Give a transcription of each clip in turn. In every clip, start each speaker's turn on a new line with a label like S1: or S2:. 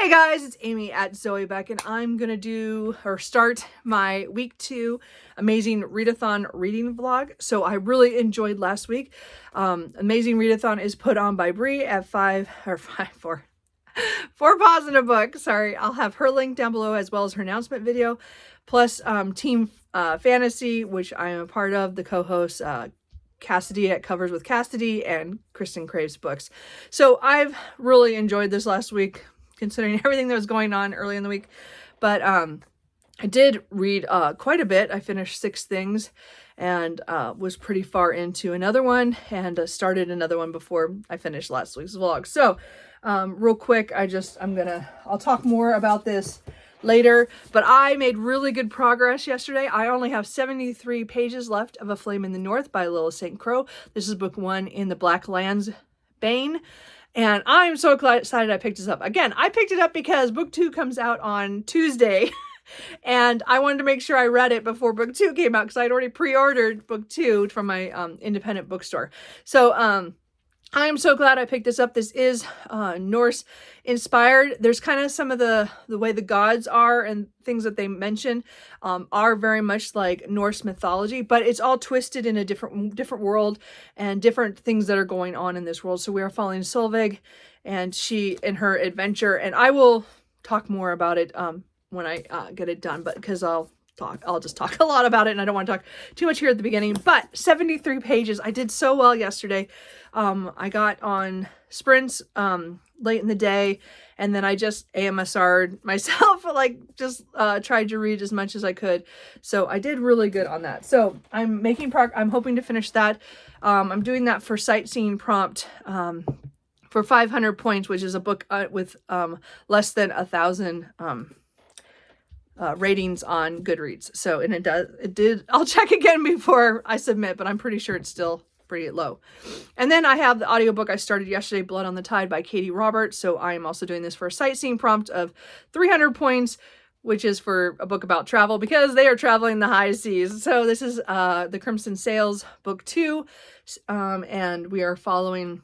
S1: Hey guys, it's Amy at Zoe Beck, and I'm gonna start my week 2 Amazing Readathon reading vlog. So I really enjoyed last week. Amazing Readathon is put on by Bri at 4 Paws in a Book. Sorry, I'll have her link down below as well as her announcement video, plus Team Fantasy, which I am a part of, the co-host Cassidy at Covers with Cassidy and Kristin Craves Books. So I've really enjoyed this last week, considering everything that was going on early in the week. But I did read quite a bit. I finished 6 things and was pretty far into another one, and started another one before I finished last week's vlog. So real quick, I'll talk more about this later, but I made really good progress yesterday. I only have 73 pages left of A Flame in the North by Lilith St. Crow. This is book 1 in the Black Lands Bane. And I'm so excited I picked this up. Again, I picked it up because book 2 comes out on Tuesday. And I wanted to make sure I read it before book 2 came out, because I'd already pre-ordered book 2 from my independent bookstore. So I'm so glad I picked this up. This is Norse inspired. There's kind of some of the way the gods are and things that they mention are very much like Norse mythology, but it's all twisted in a different world and different things that are going on in this world. So we are following Solveig and she in her adventure, and I will talk more about it when I get it done, but because I'll just talk a lot about it, and I don't want to talk too much here at the beginning. But 73 pages. I did so well yesterday. I got on sprints late in the day, and then I just AMSR'd myself, like just tried to read as much as I could. So I did really good on that. So I'm making progress. I'm hoping to finish that. I'm doing that for Sightseeing Prompt for 500 points, which is a book with less than 1,000 ratings on Goodreads. So, and it did, I'll check again before I submit, but I'm pretty sure it's still pretty low. And then I have the audiobook I started yesterday, Blood on the Tide by Katie Roberts. So I am also doing this for a Sightseeing Prompt of 300 points, which is for a book about travel, because they are traveling the high seas. So this is The Crimson Sails, book 2. And we are following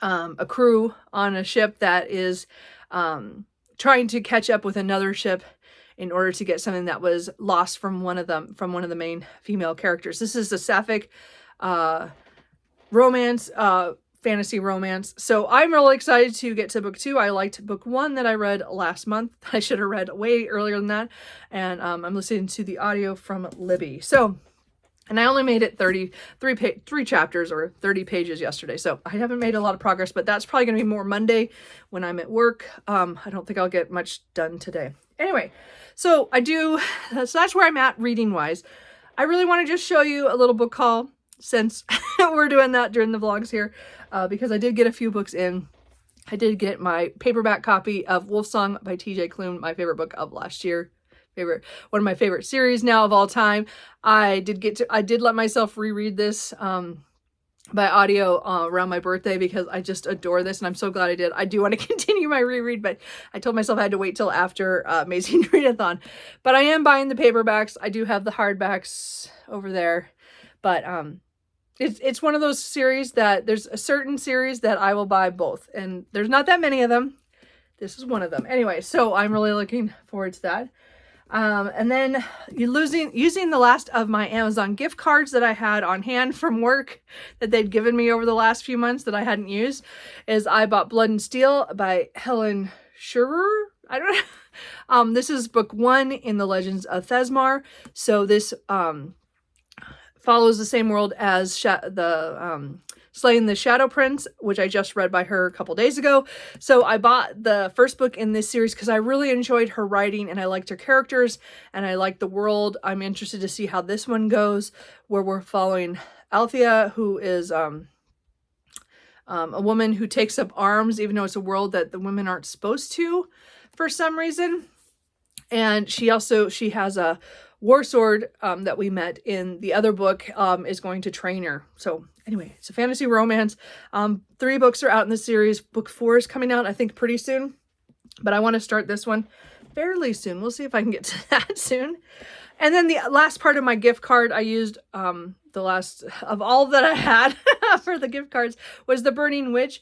S1: a crew on a ship that is trying to catch up with another ship in order to get something that was lost from one of the main female characters. This is a sapphic romance, fantasy romance. So I'm really excited to get to book 2. I liked book 1 that I read last month. I should have read way earlier than that. And I'm listening to the audio from Libby. So, and I only made it 3 chapters or 30 pages yesterday. So I haven't made a lot of progress, but that's probably going to be more Monday when I'm at work. I don't think I'll get much done today. Anyway, so that's where I'm at reading wise. I really want to just show you a little book haul, since we're doing that during the vlogs here, because I did get a few books in. I did get my paperback copy of Wolfsong by TJ Klune, my favorite book of last year. One of my favorite series now of all time. I did let myself reread this by audio around my birthday, because I just adore this, and I'm so glad I did. I do want to continue my reread, but I told myself I had to wait till after Amazing Readathon. But I am buying the paperbacks. I do have the hardbacks over there, but it's one of those series that there's a certain series that I will buy both, and there's not that many of them. This is one of them. Anyway, so I'm really looking forward to that. And then using the last of my Amazon gift cards that I had on hand from work that they'd given me over the last few months that I hadn't used, is I bought Blood and Steel by Helen Schurer. I don't know. This is book 1 in the Legends of Thesmar. So this follows the same world as Slaying the Shadow Prince, which I just read by her a couple days ago. So I bought the first book in this series because I really enjoyed her writing, and I liked her characters, and I liked the world. I'm interested to see how this one goes, where we're following Althea, who is a woman who takes up arms, even though it's a world that the women aren't supposed to for some reason. And she has a war sword that we met in the other book, is going to train her. So anyway, it's a fantasy romance. 3 books are out in the series. Book 4 is coming out, I think, pretty soon. But I want to start this one fairly soon. We'll see if I can get to that soon. And then the last part of my gift card, I used the last of all that I had for the gift cards, was The Burning Witch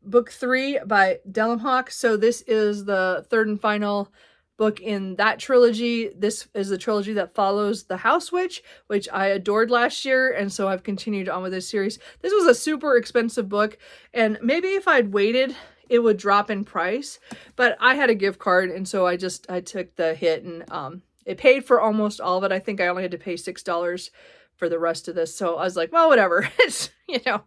S1: book 3 by Delmhawk. So this is the third and final book in that trilogy. This is the trilogy that follows The House Witch, which I adored last year, and so I've continued on with this series. This was a super expensive book, and maybe if I'd waited, it would drop in price, but I had a gift card, and so I took the hit, and it paid for almost all of it. I think I only had to pay $6 for the rest of this, so I was like, well, whatever. It's, you know,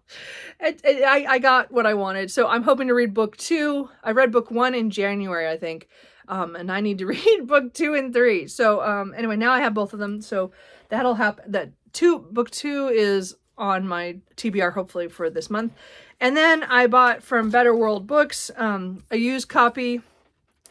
S1: I got what I wanted. So I'm hoping to read book 2. I read book 1 in January, I think. And I need to read book 2 and 3. So, anyway, now I have both of them. So that'll happen. Book 2 is on my TBR, hopefully, for this month. And then I bought from Better World Books, a used copy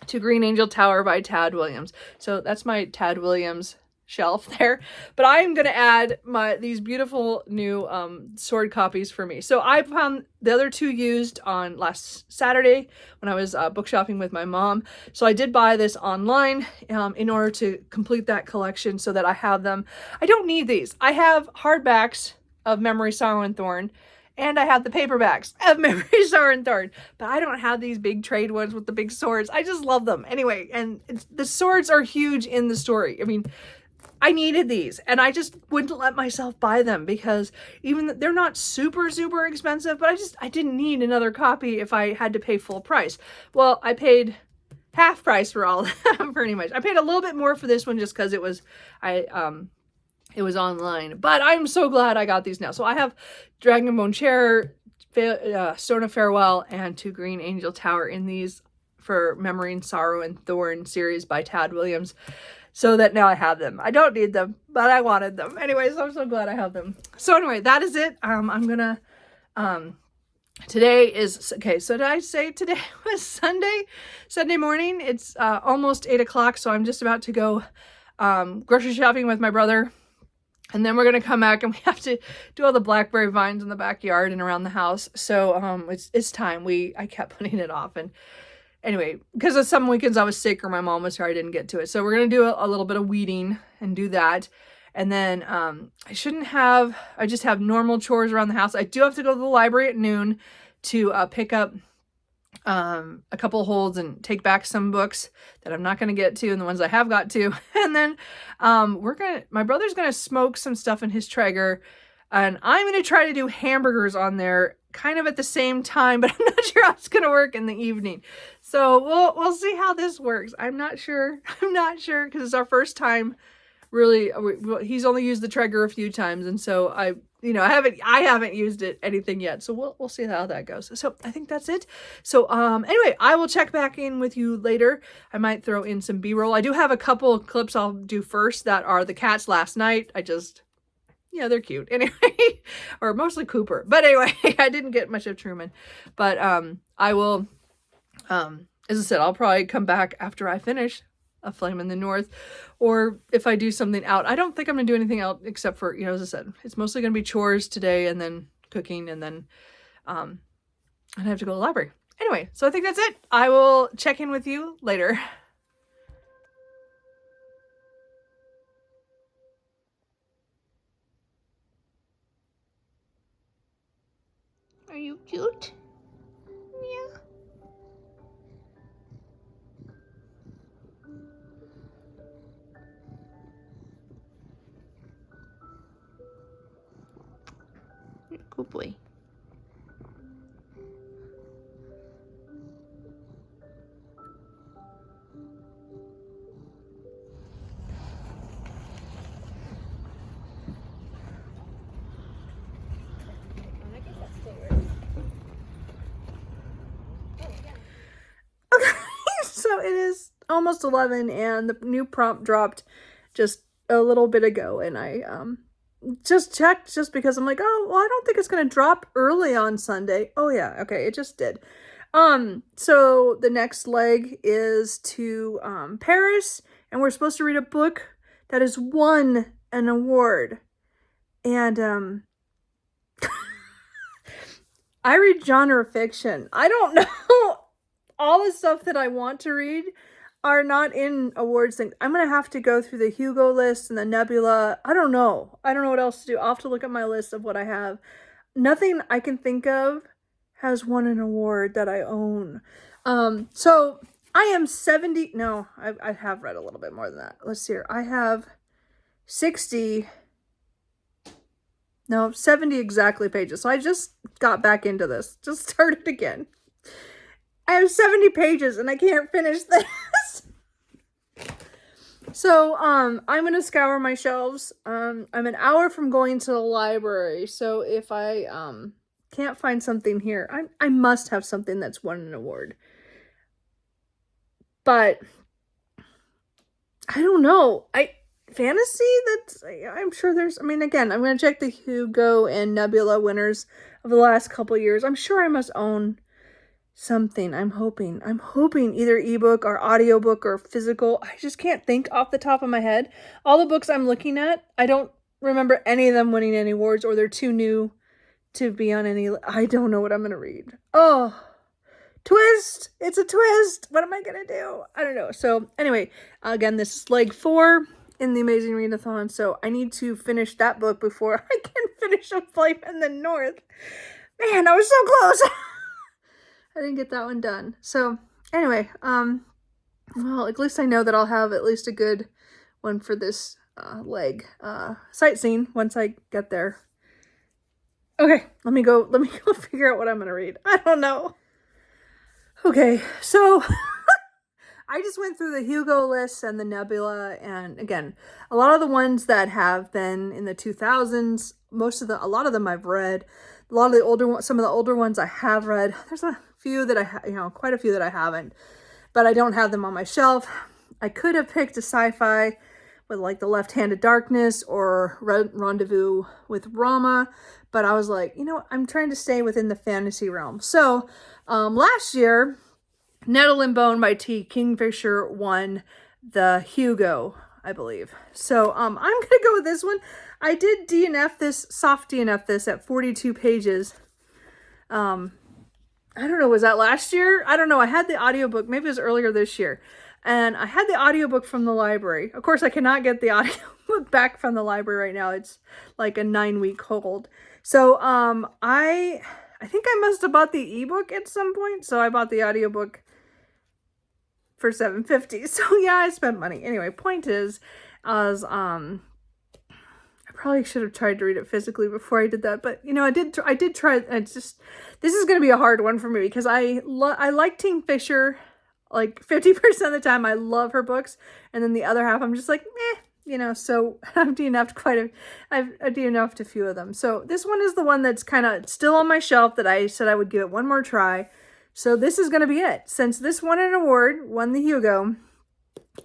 S1: to Green Angel Tower by Tad Williams. So that's my Tad Williams shelf there, but I am going to add these beautiful new sword copies for me. So I found the other 2 used on last Saturday when I was book shopping with my mom. So I did buy this online in order to complete that collection so that I have them. I don't need these. I have hardbacks of Memory, Sorrow, and Thorn, and I have the paperbacks of Memory, Sorrow, and Thorn, but I don't have these big trade ones with the big swords. I just love them. Anyway, and the swords are huge in the story. I mean, I needed these, and I just wouldn't let myself buy them because even they're not super, super expensive, but I didn't need another copy if I had to pay full price. Well, I paid half price for all of them, pretty much. I paid a little bit more for this one just because it was online, but I'm so glad I got these now. So I have Dragonbone Chair, Stone of Farewell, and To Green Angel Tower in these for Memory and Sorrow and Thorn series by Tad Williams. So that now I have them. I don't need them, but I wanted them. Anyways, I'm so glad I have them. So anyway, that is it. I'm gonna, today is, okay, so did I say today was Sunday morning? It's almost 8 o'clock, so I'm just about to go grocery shopping with my brother. And then we're going to come back and we have to do all the blackberry vines in the backyard and around the house. So it's time. I kept putting it off, and anyway, because of some weekends I was sick or my mom was here, I didn't get to it. So we're going to do a little bit of weeding and do that. And then I just have normal chores around the house. I do have to go to the library at noon to pick up a couple holds and take back some books that I'm not going to get to and the ones I have got to. And then my brother's going to smoke some stuff in his Traeger, and I'm going to try to do hamburgers on there kind of at the same time, but I'm not sure how it's going to work in the evening. So we'll see how this works. I'm not sure because it's our first time really. He's only used the Traeger a few times, and so I haven't used anything yet. So we'll see how that goes. So I think that's it. So anyway, I will check back in with you later. I might throw in some B-roll. I do have a couple of clips I'll do first that are the cats last night. Yeah, they're cute. Anyway, or mostly Cooper. But anyway, I didn't get much of Truman. But I will, as I said, I'll probably come back after I finish A Flame in the North. Or if I do something out. I don't think I'm going to do anything else except for, as I said, it's mostly going to be chores today and then cooking, and then I have to go to the library. Anyway, so I think that's it. I will check in with you later. Are you cute? Yeah. Good boy. So it is almost 11 and the new prompt dropped just a little bit ago, and I just checked just because I'm like, oh, well, I don't think it's going to drop early on Sunday. Oh yeah, okay, it just did. So the next leg is to Paris, and we're supposed to read a book that has won an award. And I read genre fiction. I don't know. All the stuff that I want to read are not in awards things. I'm going to have to go through the Hugo list and the Nebula. I don't know what else to do. I'll have to look at my list of what I have. Nothing I can think of has won an award that I own. So I am 70. No, I have read a little bit more than that. Let's see here. I have 70 exactly pages. So I just got back into this. Just started again. I have 70 pages and I can't finish this. So, I'm going to scour my shelves. I'm an hour from going to the library. So if I, can't find something here, I must have something that's won an award. But I don't know. Fantasy, I'm sure there's, I mean, again, I'm going to check the Hugo and Nebula winners of the last couple years. I'm sure I must own something. I'm hoping either ebook or audiobook or physical. I just can't think off the top of my head. All the books I'm looking at, I don't remember any of them winning any awards, or they're too new to be on any. I don't know what I'm going to read. Oh, twist. It's a twist. What am I going to do? I don't know. So anyway, again, this is leg 4 in the Amazing Readathon. So I need to finish that book before I can finish A Flight in the North. Man, I was so close. I didn't get that one done. So anyway, well, at least I know that I'll have at least a good one for this leg sightseeing once I get there. Okay, let me go figure out what I'm going to read. I don't know. Okay, so I just went through the Hugo list and the Nebula, and again, a lot of the ones that have been in the 2000s, a lot of them I've read. A lot of the older ones, some of the older ones I have read. There's a few that quite a few that I haven't, but I don't have them on my shelf. I could have picked a sci-fi with like The Left-Handed Darkness or Rendezvous with Rama, but I was like, I'm trying to stay within the fantasy realm. So last year, Nettle and Bone by T. Kingfisher won the Hugo, I believe. So I'm going to go with this one. I did soft DNF this at 42 pages. I don't know, was that last year? I don't know. I had the audiobook, maybe it was earlier this year. And I had the audiobook from the library. Of course, I cannot get the audiobook back from the library right now. It's like a 9-week hold. So I think I must have bought the ebook at some point. So I bought the audiobook for $7.50. So yeah, I spent money. Anyway, point is, I probably should have tried to read it physically before I did that, but I did try. It's just, this is going to be a hard one for me because I like Kingfisher, like 50% of the time. I love her books, and then the other half I'm just like, meh, so I've DNF'd a few of them. So this one is the one that's kind of still on my shelf that I said I would give it one more try. So this is going to be it. Since this won an award, won the Hugo,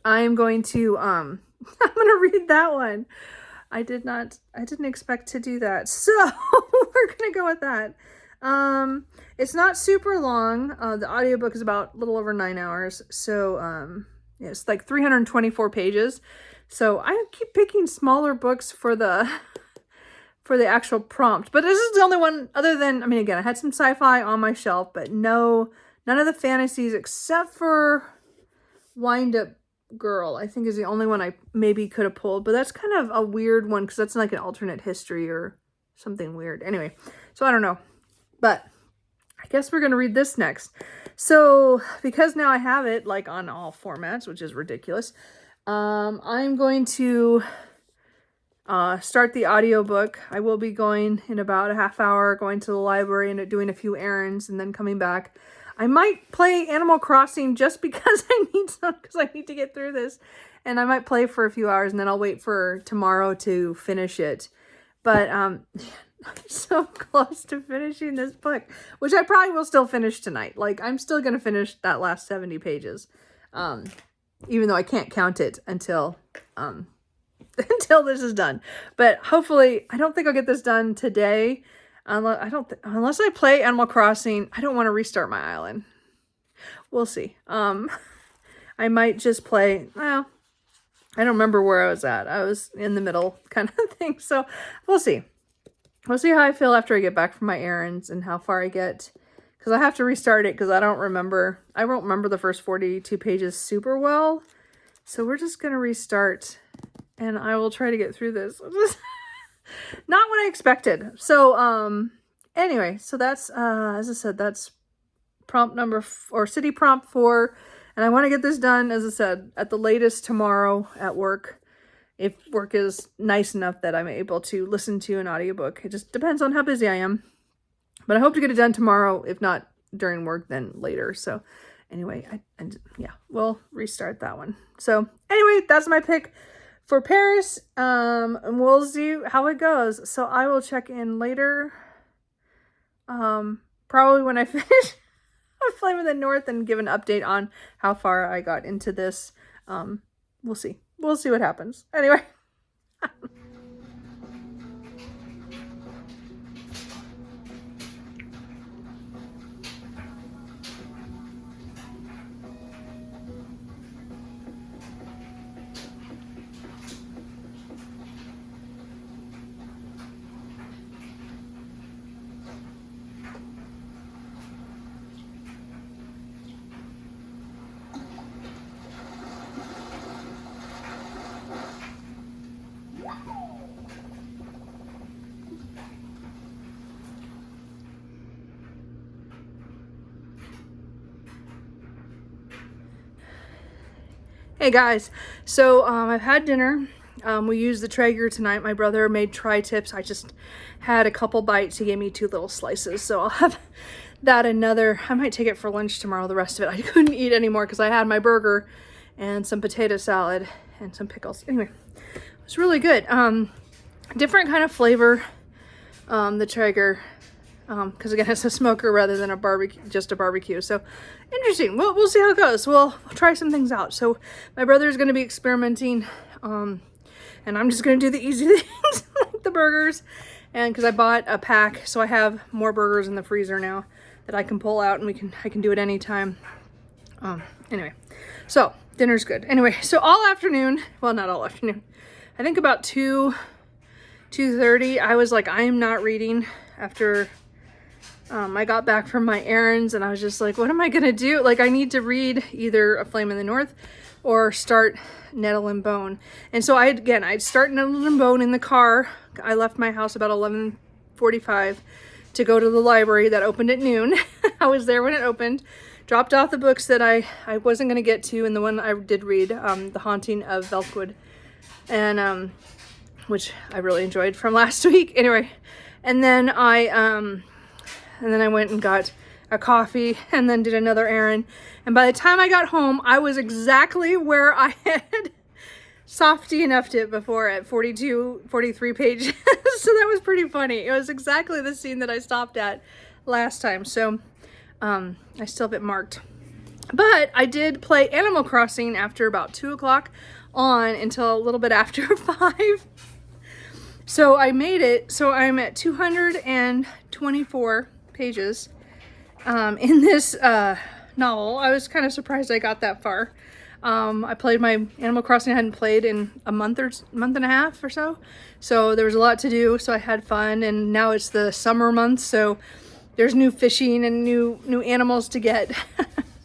S1: I am going to, I'm going to read that one. I didn't expect to do that. So we're going to go with that. It's not super long. The audiobook is about a little over 9 hours. So, yeah, it's like 324 pages. So I keep picking smaller books for the actual prompt, but this is the only one other than, again, I had some sci-fi on my shelf, but none of the fantasies except for Wind Up Girl, I think, is the only one I maybe could have pulled, but that's kind of a weird one because that's like an alternate history or something weird. Anyway, so I don't know, but I guess we're going to read this next. So because now I have it like on all formats, which is ridiculous, I'm going to start the audiobook. I will be going in about a half hour, going to the library and doing a few errands and then coming back. I might play Animal Crossing just because I need to get through this. And I might play for a few hours and then I'll wait for tomorrow to finish it. But I'm so close to finishing this book, which I probably will still finish tonight. Like, I'm still going to finish that last 70 pages. Even though I can't count it until this is done. But hopefully, I don't think I'll get this done today. Unless I play Animal Crossing, I don't want to restart my island. We'll see. I might just play, well, I don't remember where I was at. I was in the middle kind of thing. So we'll see. We'll see how I feel after I get back from my errands and how far I get. Because I have to restart it because I won't remember the first 42 pages super well. So we're just going to restart and I will try to get through this. Not what I expected. So, anyway, so that's, as I said, that's prompt number, or city prompt 4. And I want to get this done, as I said, at the latest tomorrow at work. If work is nice enough that I'm able to listen to an audiobook. It just depends on how busy I am. But I hope to get it done tomorrow. If not during work, then later. So anyway, yeah, we'll restart that one. So anyway, that's my pick for Paris. And we'll see how it goes. So I will check in later. Probably when I finish Flame of the North and give an update on how far I got into this. We'll see. We'll see what happens. Anyway. Hey guys, so I've had dinner. We used the Traeger tonight. My brother made tri-tips. I just had a couple bites. He gave me 2 little slices, so I'll have that another. I might take it for lunch tomorrow, the rest of it. I couldn't eat anymore because I had my burger and some potato salad and some pickles. Anyway, it was really good. Different kind of flavor, the Traeger. Because again, it's a smoker rather than a barbecue, just a barbecue. So interesting. We'll see how it goes. We'll try some things out. So my brother's going to be experimenting, and I'm just going to do the easy things like the burgers. And because I bought a pack, so I have more burgers in the freezer now that I can pull out, and I can do it anytime. Anyway, so dinner's good. Anyway, so all afternoon, well, not all afternoon, I think about 2:30, I was like, I am not reading after I got back from my errands, and I was just like, what am I gonna do? Like, I need to read either A Flame in the North or start Nettle and Bone. And so I'd start Nettle and Bone in the car. I left my house about 11:45 to go to the library that opened at noon. I was there when it opened, dropped off the books that I wasn't gonna get to, and the one I did read, The Haunting of Velkwood, and which I really enjoyed from last week. Anyway, and then I went and got a coffee and then did another errand. And by the time I got home, I was exactly where I had softy enoughed it before at 43 pages. So that was pretty funny. It was exactly the scene that I stopped at last time. So I still have it marked. But I did play Animal Crossing after about 2 o'clock on until a little bit after 5. So I made it. So I'm at 224 pages in this novel. I was kind of surprised I got that far. I played my Animal Crossing I hadn't played in a month and a half or so. So there was a lot to do, so I had fun, and now it's the summer months, so there's new fishing and new animals to get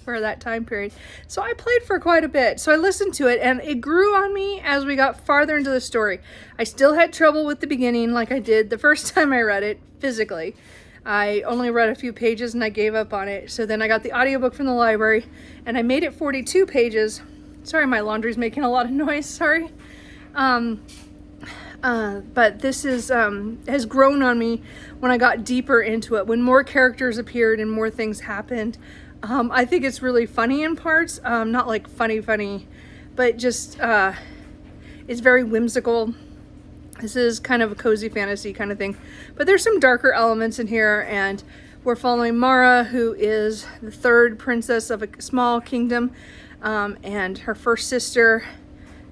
S1: for that time period. So I played for quite a bit. So I listened to it, and it grew on me as we got farther into the story. I still had trouble with the beginning like I did the first time I read it physically. I only read a few pages and I gave up on it. So then I got the audiobook from the library and I made it 42 pages. Sorry, my laundry's making a lot of noise, sorry. But this has grown on me when I got deeper into it, when more characters appeared and more things happened. I think it's really funny in parts, not like funny, but just, it's very whimsical. This is kind of a cozy fantasy kind of thing, but there's some darker elements in here, and we're following Mara, who is the 3rd princess of a small kingdom, and her first sister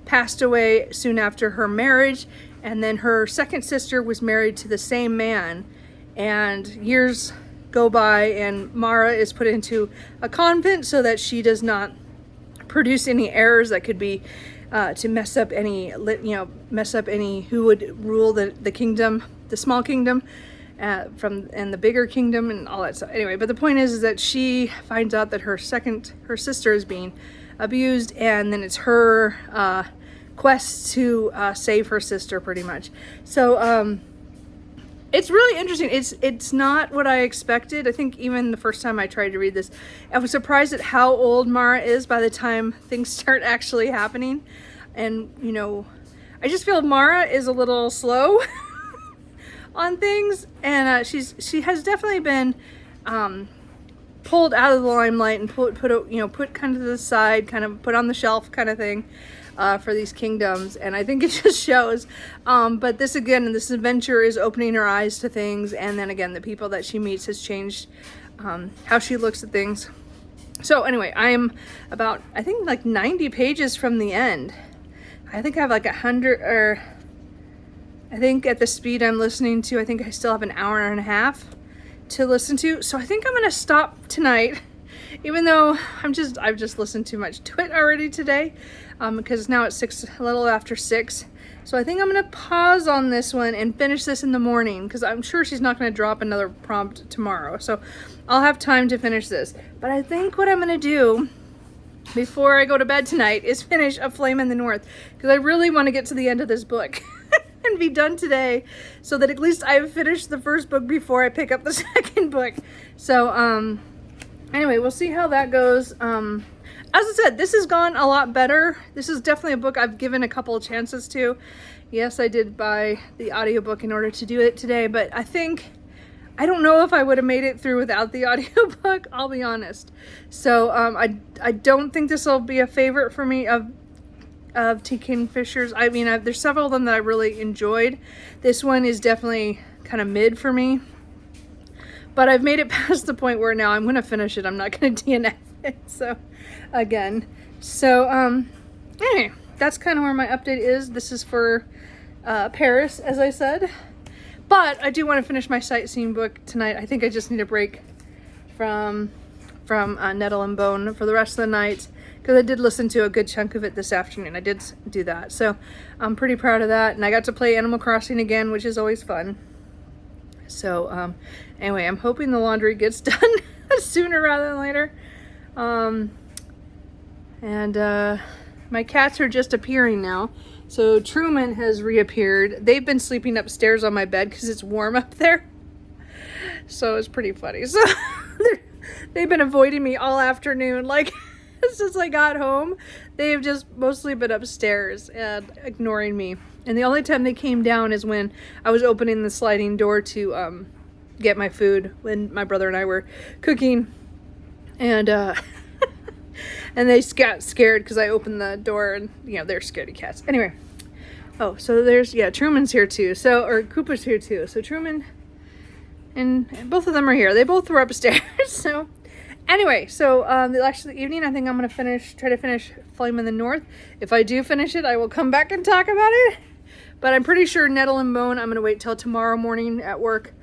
S1: passed away soon after her marriage, and then her second sister was married to the same man, and years go by, and Mara is put into a convent so that she does not produce any heirs that could be to mess up any who would rule the kingdom, the small kingdom, and the bigger kingdom and all that stuff. Anyway, but the point is that she finds out that her sister is being abused, and then it's her quest to save her sister, pretty much. So It's really interesting. It's not what I expected. I think even the first time I tried to read this, I was surprised at how old Mara is by the time things start actually happening. And, you know, I just feel Mara is a little slow on things, and she has definitely been pulled out of the limelight and put kind of to the side, kind of put on the shelf kind of thing. For these kingdoms, and I think it just shows. But this adventure is opening her eyes to things, and then again, the people that she meets has changed how she looks at things. So anyway, I am about, I think, like 90 pages from the end. I think I have like 100, or I think at the speed I'm listening to, I think I still have an hour and a half to listen to. So I think I'm gonna stop tonight, even though I've just listened too much to it already today. Because now it's a little after 6. So I think I'm going to pause on this one and finish this in the morning, because I'm sure she's not going to drop another prompt tomorrow. So I'll have time to finish this. But I think what I'm going to do before I go to bed tonight is finish A Flame in the North, because I really want to get to the end of this book and be done today, so that at least I've finished the first book before I pick up the second book. So anyway, we'll see how that goes. As I said, this has gone a lot better. This is definitely a book I've given a couple of chances to. Yes, I did buy the audiobook in order to do it today, but I don't know if I would have made it through without the audiobook, I'll be honest. So I don't think this will be a favorite for me of T. Kingfishers. I mean, there's several of them that I really enjoyed. This one is definitely kind of mid for me. But I've made it past the point where now I'm going to finish it. I'm not going to DNF it. So, again. So, anyway, that's kind of where my update is. This is for Paris, as I said. But I do want to finish my sightseeing book tonight. I think I just need a break from Nettle and Bone for the rest of the night, because I did listen to a good chunk of it this afternoon. I did do that. So, I'm pretty proud of that. And I got to play Animal Crossing again, which is always fun. So, anyway, I'm hoping the laundry gets done sooner rather than later. My cats are just appearing now. So Truman has reappeared. They've been sleeping upstairs on my bed because it's warm up there. So it's pretty funny. So they've been avoiding me all afternoon. Like, since I got home, they've just mostly been upstairs and ignoring me. And the only time they came down is when I was opening the sliding door to get my food, when my brother and I were cooking. And and they got scared because I opened the door, and they're scaredy cats. Anyway, oh, so there's Truman's here too. So, or Koopa's here too. So Truman and both of them are here. They both were upstairs. So anyway, so the rest of the evening, I think I'm gonna try to finish Flame in the North. If I do finish it, I will come back and talk about it. But I'm pretty sure Nettle and Bone, I'm gonna wait till tomorrow morning at work.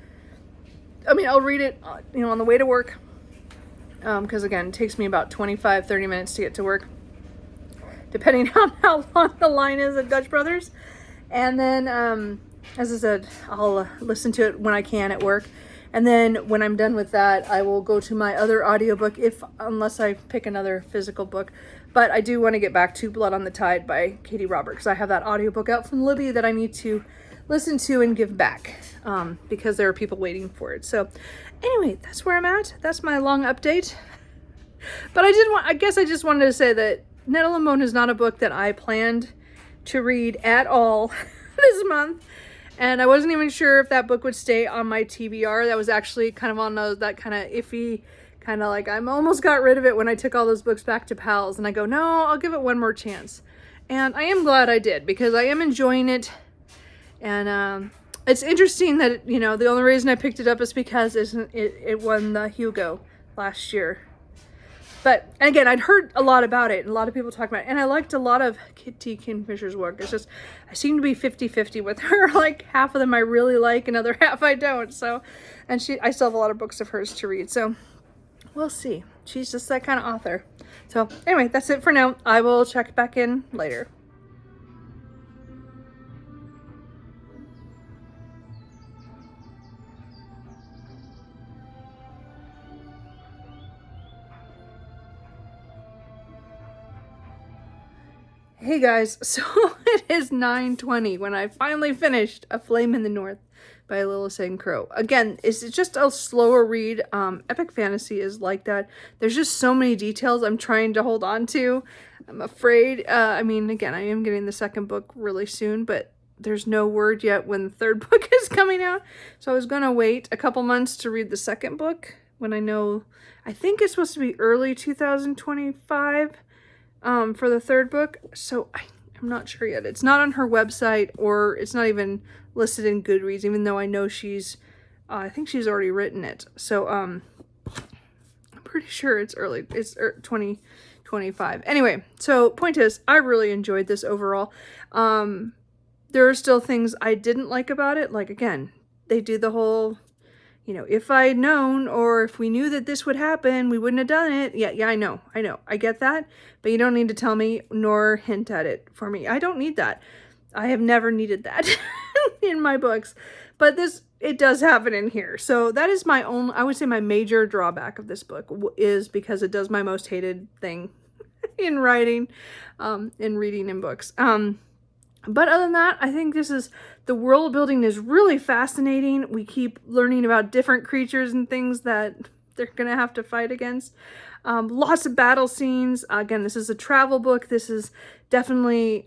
S1: I mean, I'll read it, on the way to work. Because again, it takes me about 25-30 minutes to get to work, depending on how long the line is at Dutch Brothers. And then, as I said, I'll listen to it when I can at work. And then when I'm done with that, I will go to my other audiobook, unless I pick another physical book. But I do want to get back to Blood on the Tide by Katie Roberts, because I have that audiobook out from Libby that I need to listen to and give back, because there are people waiting for it. So anyway, that's where I'm at. That's my long update. But I guess I just wanted to say that Nettle and Bone is not a book that I planned to read at all this month. And I wasn't even sure if that book would stay on my TBR. That was actually kind of on that kind of iffy, kind of like, I'm almost got rid of it when I took all those books back to Pals. And I go, no, I'll give it one more chance. And I am glad I did, because I am enjoying it. And it's interesting that, the only reason I picked it up is because it won the Hugo last year. But again, I'd heard a lot about it, and a lot of people talk about it, and I liked a lot of T. Kingfisher's work. It's just, I seem to be 50-50 with her. Like, half of them I really like, another half I don't. So, and I still have a lot of books of hers to read. So, we'll see. She's just that kind of author. So, anyway, that's it for now. I will check back in later. Hey guys, so it is 9:20 when I finally finished A Flame in the North by Little Sing Crow. Again, it's just a slower read. Epic fantasy is like that. There's just so many details I'm trying to hold on to. I'm afraid. I mean, again, I am getting the second book really soon, but there's no word yet when the third book is coming out. So I was going to wait a couple months to read the second book when I think it's supposed to be early 2025 for the third book. So I'm not sure yet. It's not on her website, or it's not even listed in Goodreads, even though I know I think she's already written it. So I'm pretty sure it's early. It's 2025. Anyway, so point is, I really enjoyed this overall. There are still things I didn't like about it. Like, again, they do the whole, if I'd known, or if we knew that this would happen, we wouldn't have done it. Yeah, I know. I get that, but you don't need to tell me nor hint at it for me. I don't need that. I have never needed that in my books, but it does happen in here. So that is I would say my major drawback of this book is because it does my most hated thing in writing, in reading in books. But other than that, I think the world building is really fascinating. We keep learning about different creatures and things that they're going to have to fight against. Lots of battle scenes. Again, this is a travel book. This is definitely,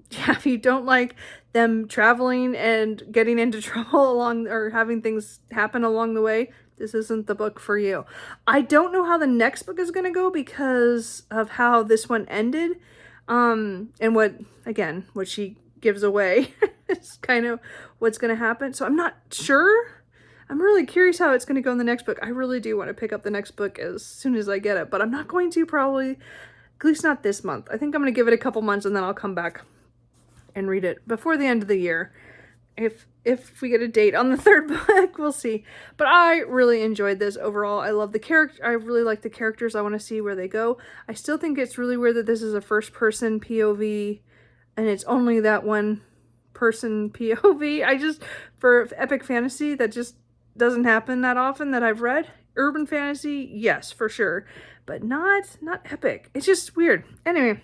S1: if you don't like them traveling and getting into trouble or having things happen along the way, this isn't the book for you. I don't know how the next book is going to go because of how this one ended. And what she gives away is kind of what's going to happen. So I'm not sure. I'm really curious how it's going to go in the next book. I really do want to pick up the next book as soon as I get it, but I'm not going to probably, at least not this month. I think I'm going to give it a couple months and then I'll come back and read it before the end of the year. If we get a date on the third book, we'll see. But I really enjoyed this overall. I love the character. I really like the characters. I want to see where they go. I still think it's really weird that this is a first person POV and it's only that one person POV. For epic fantasy, that just doesn't happen that often that I've read. Urban fantasy, yes, for sure, but not epic. It's just weird. Anyway,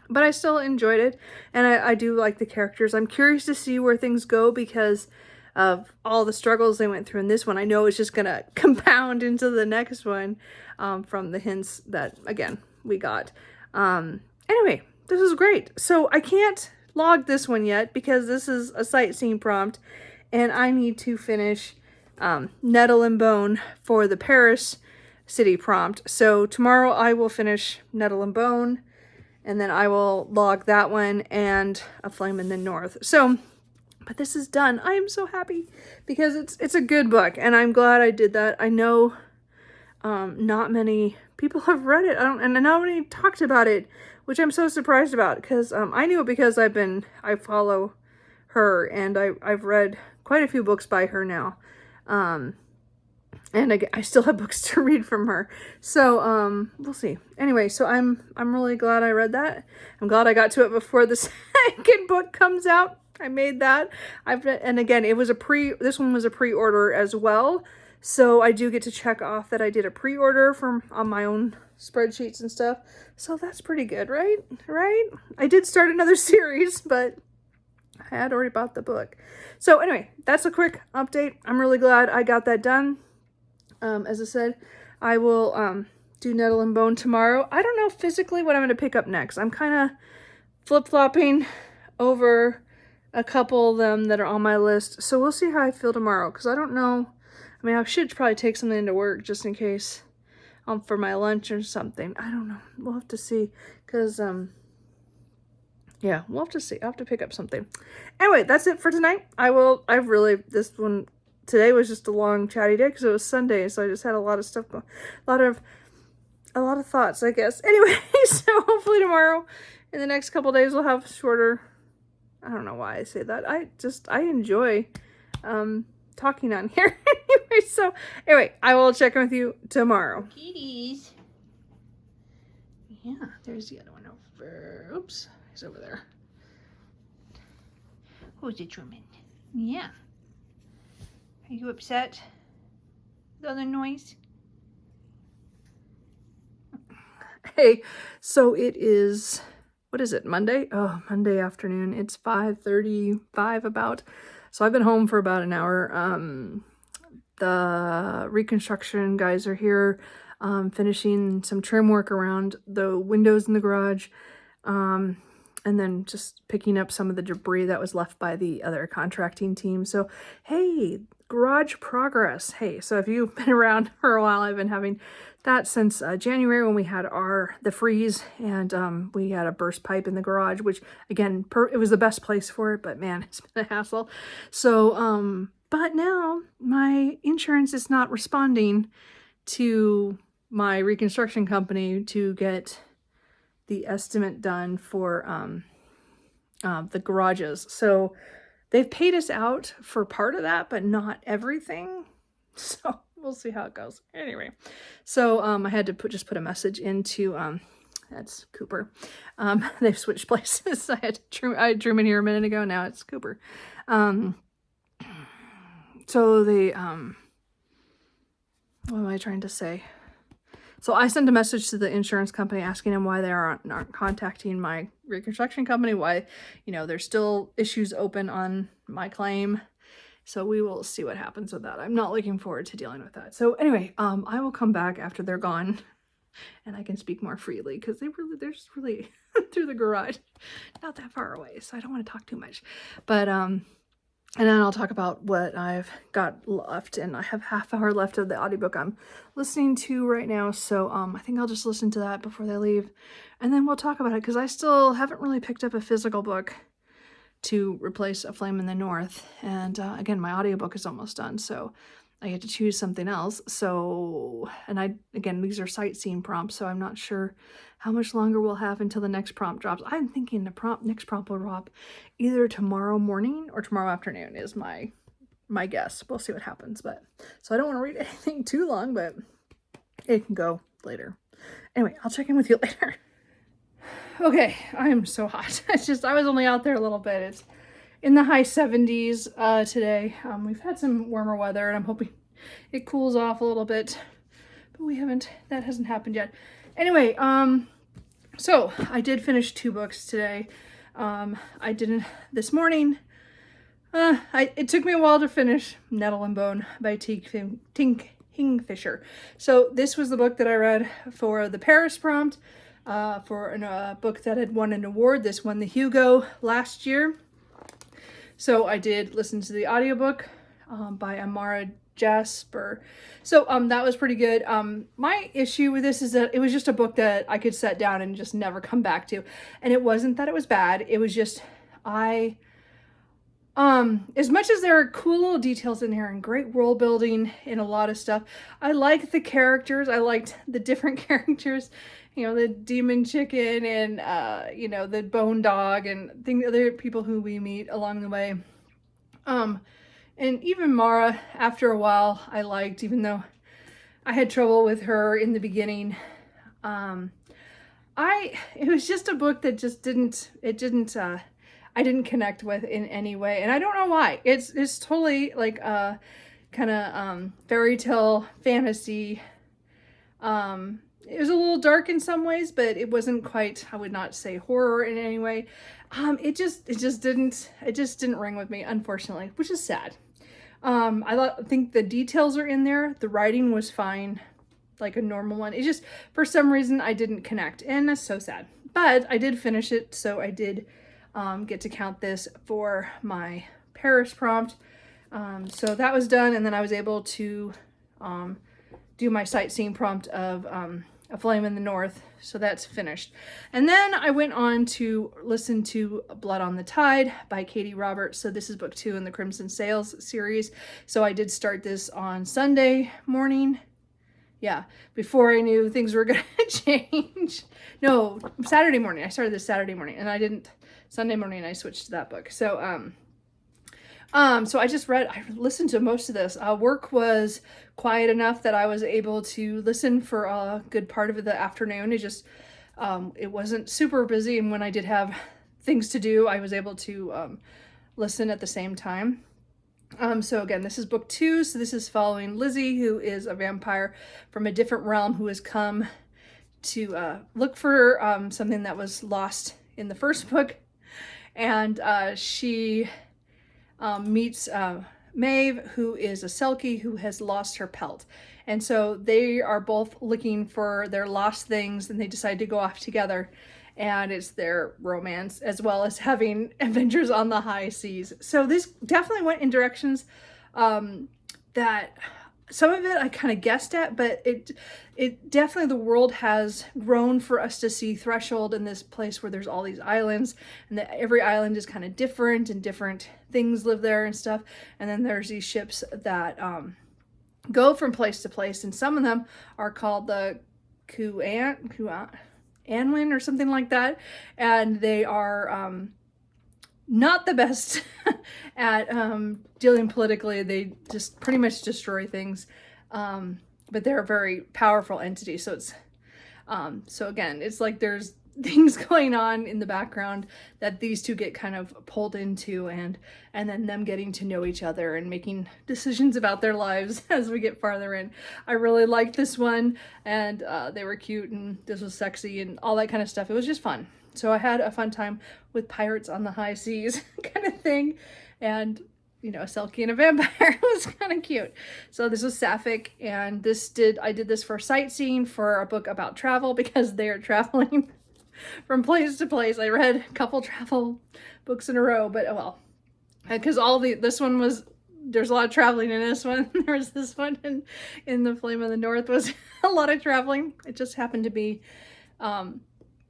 S1: but I still enjoyed it, and I do like the characters. I'm curious to see where things go because of all the struggles they went through in this one. I know it's just going to compound into the next one from the hints that, again, we got. Anyway, this is great. So I can't log this one yet because this is a sightseeing prompt, and I need to finish Nettle and Bone for the Paris city prompt. So tomorrow I will finish Nettle and Bone, and then I will log that one and A Flame in the North. So, but this is done. I am so happy because it's a good book, and I'm glad I did that. I know not many people have read it. And nobody talked about it, which I'm so surprised about because I knew it because I follow her, and I've read quite a few books by her now. And I still have books to read from her. So, we'll see. Anyway, so I'm really glad I read that. I'm glad I got to it before the second book comes out. I made that. And again, this one was a pre-order as well. So I do get to check off that I did a pre-order on my own spreadsheets and stuff. So that's pretty good, right? Right? I did start another series, but I had already bought the book. So anyway, that's a quick update. I'm really glad I got that done. As I said, I will do Nettle and Bone tomorrow. I don't know physically what I'm going to pick up next. I'm kind of flip-flopping over a couple of them that are on my list. So we'll see how I feel tomorrow, because I don't know. I mean, I should probably take something into work just in case for my lunch or something. I don't know. We'll have to see, because yeah, we'll have to see. I'll have to pick up something. Anyway, that's it for tonight. This one today was just a long chatty day because it was Sunday, so I just had a lot of stuff, a lot of thoughts, I guess. Anyway, so hopefully tomorrow, in the next couple days, we'll have shorter. I don't know why I say that. I enjoy talking on here. Anyway, I will check in with you tomorrow. Kitties. Yeah, there's the other one over. Oops, he's over there. Who's it, Truman? Yeah. Are you upset with all the noise? Hey, so it is, what is it, Monday? Oh, Monday afternoon. It's 5:35 about. So I've been home for about an hour. The reconstruction guys are here, finishing some trim work around the windows in the garage, and then just picking up some of the debris that was left by the other contracting team. So, hey, garage progress. Hey, so if you've been around for a while, I've been having that since January when we had the freeze, and we had a burst pipe in the garage, which again, it was the best place for it, but man, it's been a hassle. So, but now my insurance is not responding to my reconstruction company to get the estimate done for the garages. So they've paid us out for part of that, but not everything. So we'll see how it goes. Anyway, so I had to just put a message into that's Cooper. They've switched places. I drew him in here a minute ago. Now it's Cooper. So they what am I trying to say? So I sent a message to the insurance company asking them why they aren't contacting my reconstruction company, why, there's still issues open on my claim. So we will see what happens with that. I'm not looking forward to dealing with that. So anyway, I will come back after they're gone and I can speak more freely because they're just really through the garage, not that far away. So I don't want to talk too much, but, and then I'll talk about what I've got left, and I have half hour left of the audiobook I'm listening to right now, so I think I'll just listen to that before they leave, and then we'll talk about it, because I still haven't really picked up a physical book to replace A Flame in the North, and again, my audiobook is almost done, so I get to choose something else. So, and again, these are sightseeing prompts, so I'm not sure how much longer we'll have until the next prompt drops. I'm thinking the next prompt will drop either tomorrow morning or tomorrow afternoon is my guess. We'll see what happens. But so I don't want to read anything too long, but it can go later. Anyway, I'll check in with you later. Okay, I am so hot. I was only out there a little bit. It's in the high 70s today. We've had some warmer weather, and I'm hoping it cools off a little bit, but that hasn't happened yet. Anyway, so I did finish 2 books today. I didn't this morning. It took me a while to finish Nettle and Bone by Tink Kingfisher. So this was the book that I read for the Paris prompt, for a book that had won an award. This won the Hugo last year. So I did listen to the audiobook by Amara Jasper. So that was pretty good. My issue with this is that it was just a book that I could set down and just never come back to. And it wasn't that it was bad. It was just as much as there are cool little details in here and great world building and a lot of stuff, I like the characters. I liked the different characters. The demon chicken and, the bone dog and other people who we meet along the way. And even Mara, after a while, I liked, even though I had trouble with her in the beginning. It was just a book that just I didn't connect with in any way. And I don't know why. It's totally like a kind of, fairy tale fantasy, it was a little dark in some ways, but it wasn't quite, I would not say horror in any way. It just didn't ring with me, unfortunately, which is sad. I think the details are in there. The writing was fine, like a normal one. It just, for some reason, I didn't connect, and that's so sad. But I did finish it, so I did get to count this for my Paris prompt. So that was done, and then I was able to do my sightseeing prompt of A Flame in the North, so that's finished. And then I went on to listen to Blood on the Tide by Katie Roberts. So this is book 2 in the Crimson Sails series. So I did start this on Sunday morning. Yeah, before I knew things were gonna change. No, Saturday morning. I started this Saturday morning, and Sunday morning I switched to that book. So so I listened to most of this. Work was quiet enough that I was able to listen for a good part of the afternoon. It wasn't super busy, and when I did have things to do, I was able to listen at the same time. So again, this is book 2. So this is following Lizzie, who is a vampire from a different realm who has come to look for something that was lost in the first book. And she meets Maeve, who is a Selkie who has lost her pelt. And so they are both looking for their lost things, and they decide to go off together. And it's their romance as well as having adventures on the high seas. So this definitely went in directions that some of it I kind of guessed at, but it definitely, the world has grown for us to see Threshold in this place where there's all these islands, and that every island is kind of different and different things live there and stuff. And then there's these ships that go from place to place, and some of them are called the Anwin or something like that, and they are not the best at dealing politically. They just pretty much destroy things, but they're a very powerful entity. So it's so again, it's like there's things going on in the background that these two get kind of pulled into, and then them getting to know each other and making decisions about their lives as we get farther in. I really liked this one, and they were cute, and this was sexy and all that kind of stuff. It was just fun. So I had a fun time with pirates on the high seas kind of thing, and you know, a Selkie and a vampire was kind of cute. So this was Sapphic, and I did this for sightseeing for a book about travel, because they are traveling from place to place. I read a couple travel books in a row, but oh well, because this one was, there's a lot of traveling in this one. There was this one in the Flame of the North was a lot of traveling. It just happened to be,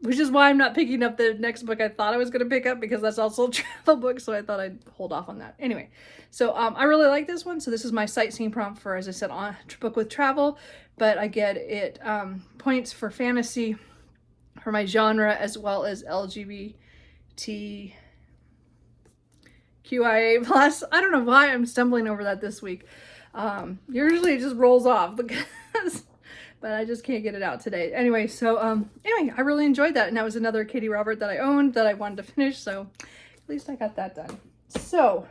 S1: which is why I'm not picking up the next book I thought I was going to pick up, because that's also a travel book, so I thought I'd hold off on that. Anyway, so I really like this one. So this is my sightseeing prompt for, as I said, on a book with travel, but I get it points for fantasy, for my genre, as well as LGBTQIA+. I don't know why I'm stumbling over that this week. Usually it just rolls off, because but I just can't get it out today. Anyway, so anyway, I really enjoyed that, and that was another Katie Robert that I owned that I wanted to finish, so at least I got that done. So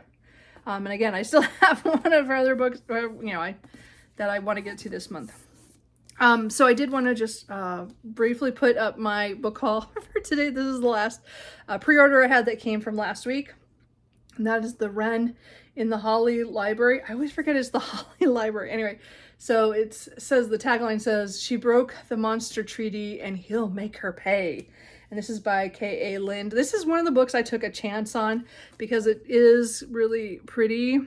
S1: and again, I still have one of her other books, that I want to get to this month. So I did want to just briefly put up my book haul for today. This is the last pre-order I had that came from last week, and that is The Wren in the Holly Library. I always forget it's the Holly Library. Anyway, so it says, the tagline says, "She broke the monster treaty and he'll make her pay." And this is by K.A. Lind. This is one of the books I took a chance on because it is really pretty,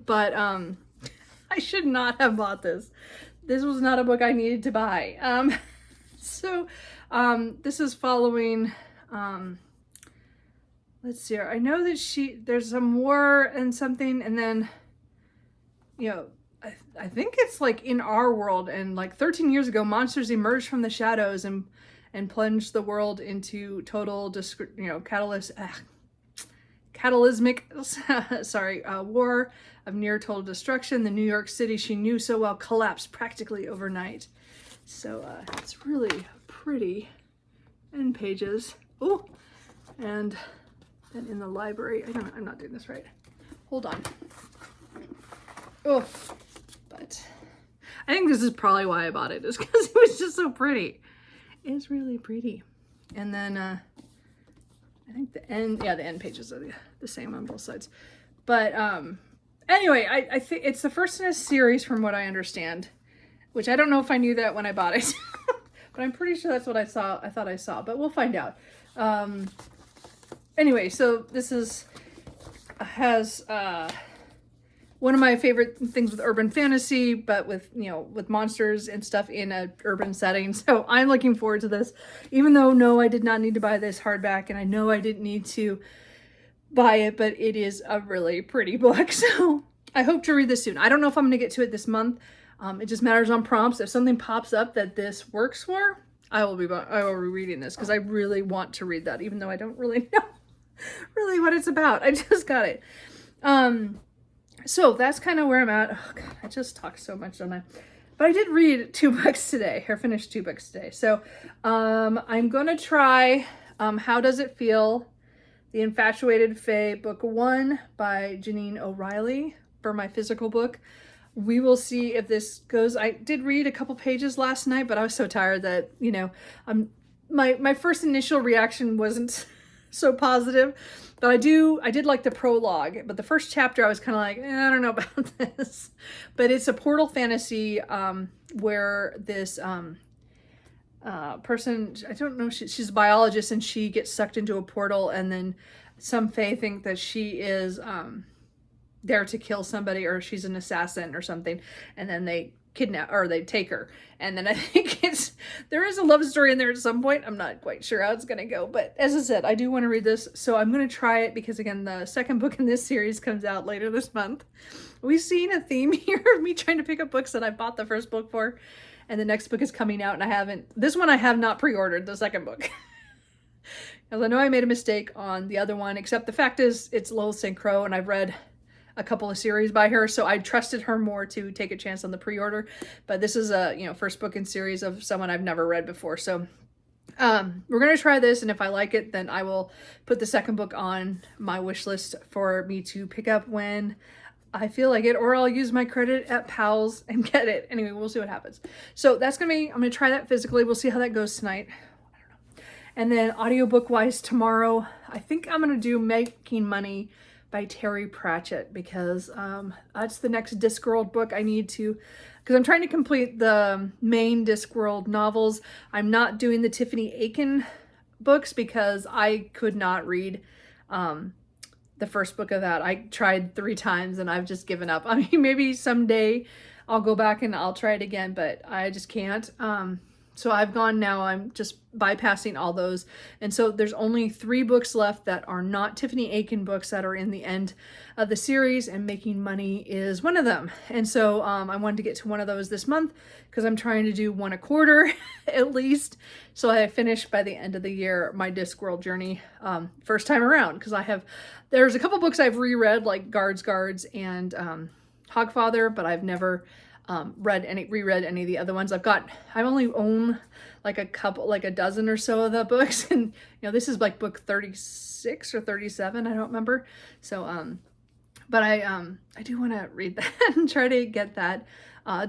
S1: but I should not have bought this. This was not a book I needed to buy. This is following, let's see here. I know that there's some war and something, and then, I think it's like in our world, and like 13 years ago, monsters emerged from the shadows and plunged the world into total, cataclysmic war of near total destruction. The New York City she knew so well collapsed practically overnight. So it's really pretty end pages. Oh, and then in the library, I'm not doing this right. Hold on. Oh, but I think this is probably why I bought it, is because it was just so pretty. It's really pretty. And then I think the end pages are the same on both sides. But anyway, I think it's the first in a series from what I understand, which I don't know if I knew that when I bought it, but I'm pretty sure that's what I thought I saw, but we'll find out. Anyway, so this has one of my favorite things with urban fantasy, but with monsters and stuff in a urban setting. So I'm looking forward to this, even though no, I did not need to buy this hardback, and I know I didn't need to buy it, but it is a really pretty book. So I hope to read this soon. I don't know if I'm going to get to it this month. It just matters on prompts. If something pops up that this works for, I will be reading this, because I really want to read that, even though I don't really know really what it's about. I just got it. So that's kind of where I'm at. Oh God, I just talked so much, don't I? But I did read 2 books today, or finished 2 books today. So I'm going to try How Does It Feel? The Infatuated Fae, Book 1 by Janine O'Reilly for my physical book. We will see if this goes. I did read a couple pages last night, but I was so tired that, my first initial reaction wasn't so positive. But I did like the prologue, but the first chapter I was kind of like, I don't know about this. But it's a portal fantasy where this person, I don't know, she's a biologist, and she gets sucked into a portal, and then some fae think that she is there to kill somebody, or she's an assassin or something, and then they kidnap, or they take her. And then I think there is a love story in there at some point. I'm not quite sure how it's gonna go, but as I said, I do want to read this, so I'm gonna try it, because again, the second book in this series comes out later this month. We've seen a theme here of me trying to pick up books that I bought the first book for, and the next book is coming out, and this one I have not pre-ordered, the second book. Because I know I made a mistake on the other one, except the fact is it's Lowell St. Croix, and I've read a couple of series by her, so I trusted her more to take a chance on the pre-order. But this is a, first book in series of someone I've never read before. So we're going to try this, and if I like it, then I will put the second book on my wish list for me to pick up when I feel like it, or I'll use my credit at Pals and get it. Anyway, we'll see what happens. So that's going to be, I'm going to try that physically. We'll see how that goes tonight. I don't know. And then audiobook wise tomorrow, I think I'm going to do Making Money by Terry Pratchett, because that's the next Discworld book I need to, because I'm trying to complete the main Discworld novels. I'm not doing the Tiffany Aiken books because I could not read the first book of that. I tried 3 times and I've just given up. I mean, maybe someday I'll go back and I'll try it again, but I just can't. So I've gone now, I'm just bypassing all those. And so there's only 3 books left that are not Tiffany Aiken books that are in the end of the series, and Making Money is one of them. And so I wanted to get to one of those this month, because I'm trying to do 1 a quarter at least. So I finish by the end of the year my Discworld journey first time around, because there's a couple books I've reread, like Guards and Hogfather, but I've never reread any of the other ones. I only own like a dozen or so of the books, and this is like book 36 or 37, I don't remember. So but I do want to read that and try to get that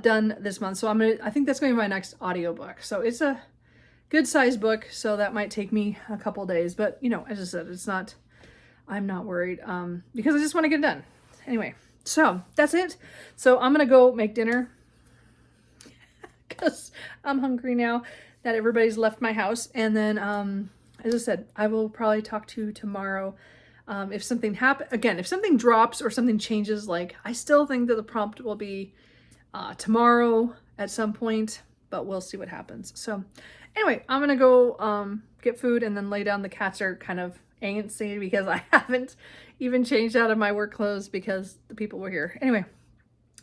S1: done this month. So I think that's going to be my next audiobook. So it's a good sized book, so that might take me a couple days, but as I said, I'm not worried because I just want to get it done. Anyway, so that's it. So I'm going to go make dinner because I'm hungry now that everybody's left my house. And then, as I said, I will probably talk to you tomorrow. If something if something drops or something changes, like I still think that the prompt will be tomorrow at some point, but we'll see what happens. So anyway, I'm going to go get food and then lay down. The cats are kind of antsy because I haven't even changed out of my work clothes because the people were here. Anyway,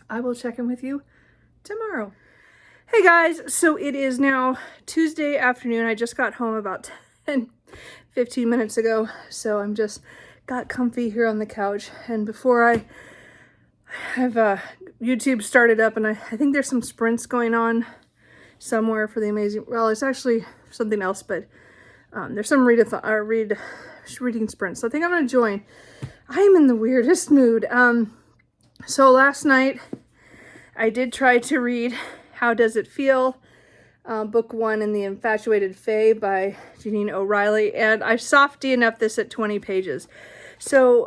S1: I will check in with you tomorrow. Hey guys, so it is now Tuesday afternoon. I just got home about 15 minutes ago, so I'm just got comfy here on the couch. And before I have YouTube started up, and I think there's some sprints going on somewhere for the amazing, well, it's actually something else, but there's some reading sprints. So I think I'm going to join. I am in the weirdest mood. So last night I did try to read How Does It Feel? Book 1 in the Infatuated Fae by Jeanine O'Reilly, and I softy enough this at 20 pages. So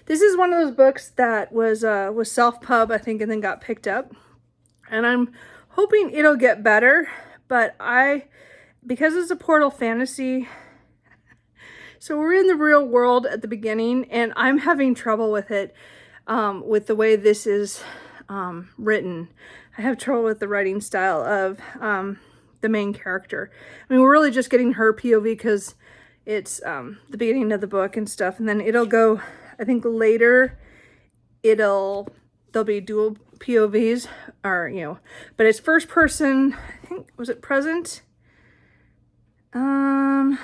S1: this is one of those books that was self-pub, I think, and then got picked up. And I'm hoping it'll get better, but because it's a portal fantasy, so we're in the real world at the beginning, and I'm having trouble with it, with the way this is written. I have trouble with the writing style of the main character. I mean, we're really just getting her POV because it's the beginning of the book and stuff, and then it'll go, I think later, there'll be dual POVs, or, but it's first person, I think, was it present? No,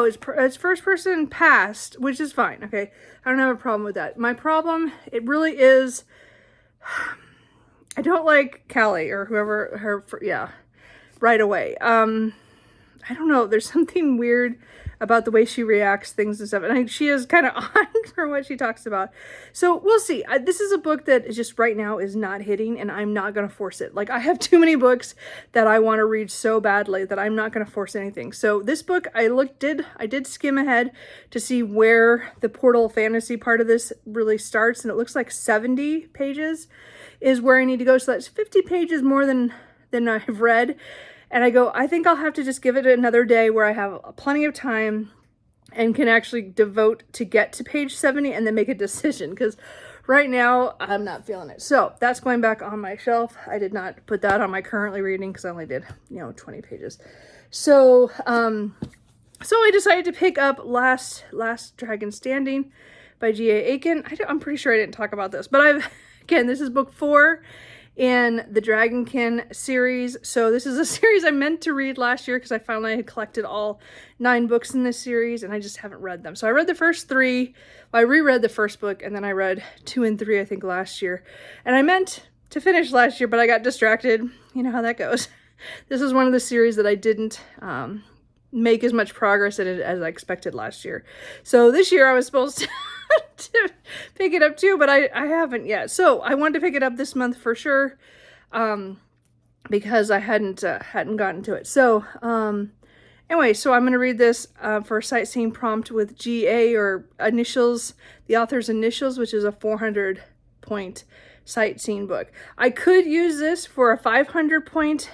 S1: it's first person past, which is fine. Okay. I don't have a problem with that. My problem, it really is, I don't like Callie or whoever right away. I don't know. There's something weird about the way she reacts things and stuff. And she is kind of on for what she talks about. So we'll see. This is a book that is just right now is not hitting, and I'm not going to force it. Like, I have too many books that I want to read so badly that I'm not going to force anything. So this book, I did skim ahead to see where the portal fantasy part of this really starts. And it looks like 70 pages is where I need to go. So that's 50 pages more than I've read. And I think I'll have to just give it another day where I have plenty of time and can actually devote to get to page 70 and then make a decision. Because right now, I'm not feeling it. So that's going back on my shelf. I did not put that on my currently reading because I only did, 20 pages. So, so I decided to pick up Last Dragon Standing by G.A. Aiken. I'm pretty sure I didn't talk about this, but again, this is book 4 in the Dragonkin series. So this is a series I meant to read last year because I finally had collected all 9 books in this series and I just haven't read them. So I read the first 3. Well, I reread the first book and then I read 2 and 3, I think, last year. And I meant to finish last year, but I got distracted. You know how that goes. This is one of the series that I didn't make as much progress in it as I expected last year. So this year I was supposed to pick it up too, but I haven't yet. So I wanted to pick it up this month for sure, because I hadn't gotten to it. So anyway, so I'm going to read this for a sightseeing prompt with GA, or initials, the author's initials, which is a 400-point sightseeing book. I could use this for a 500-point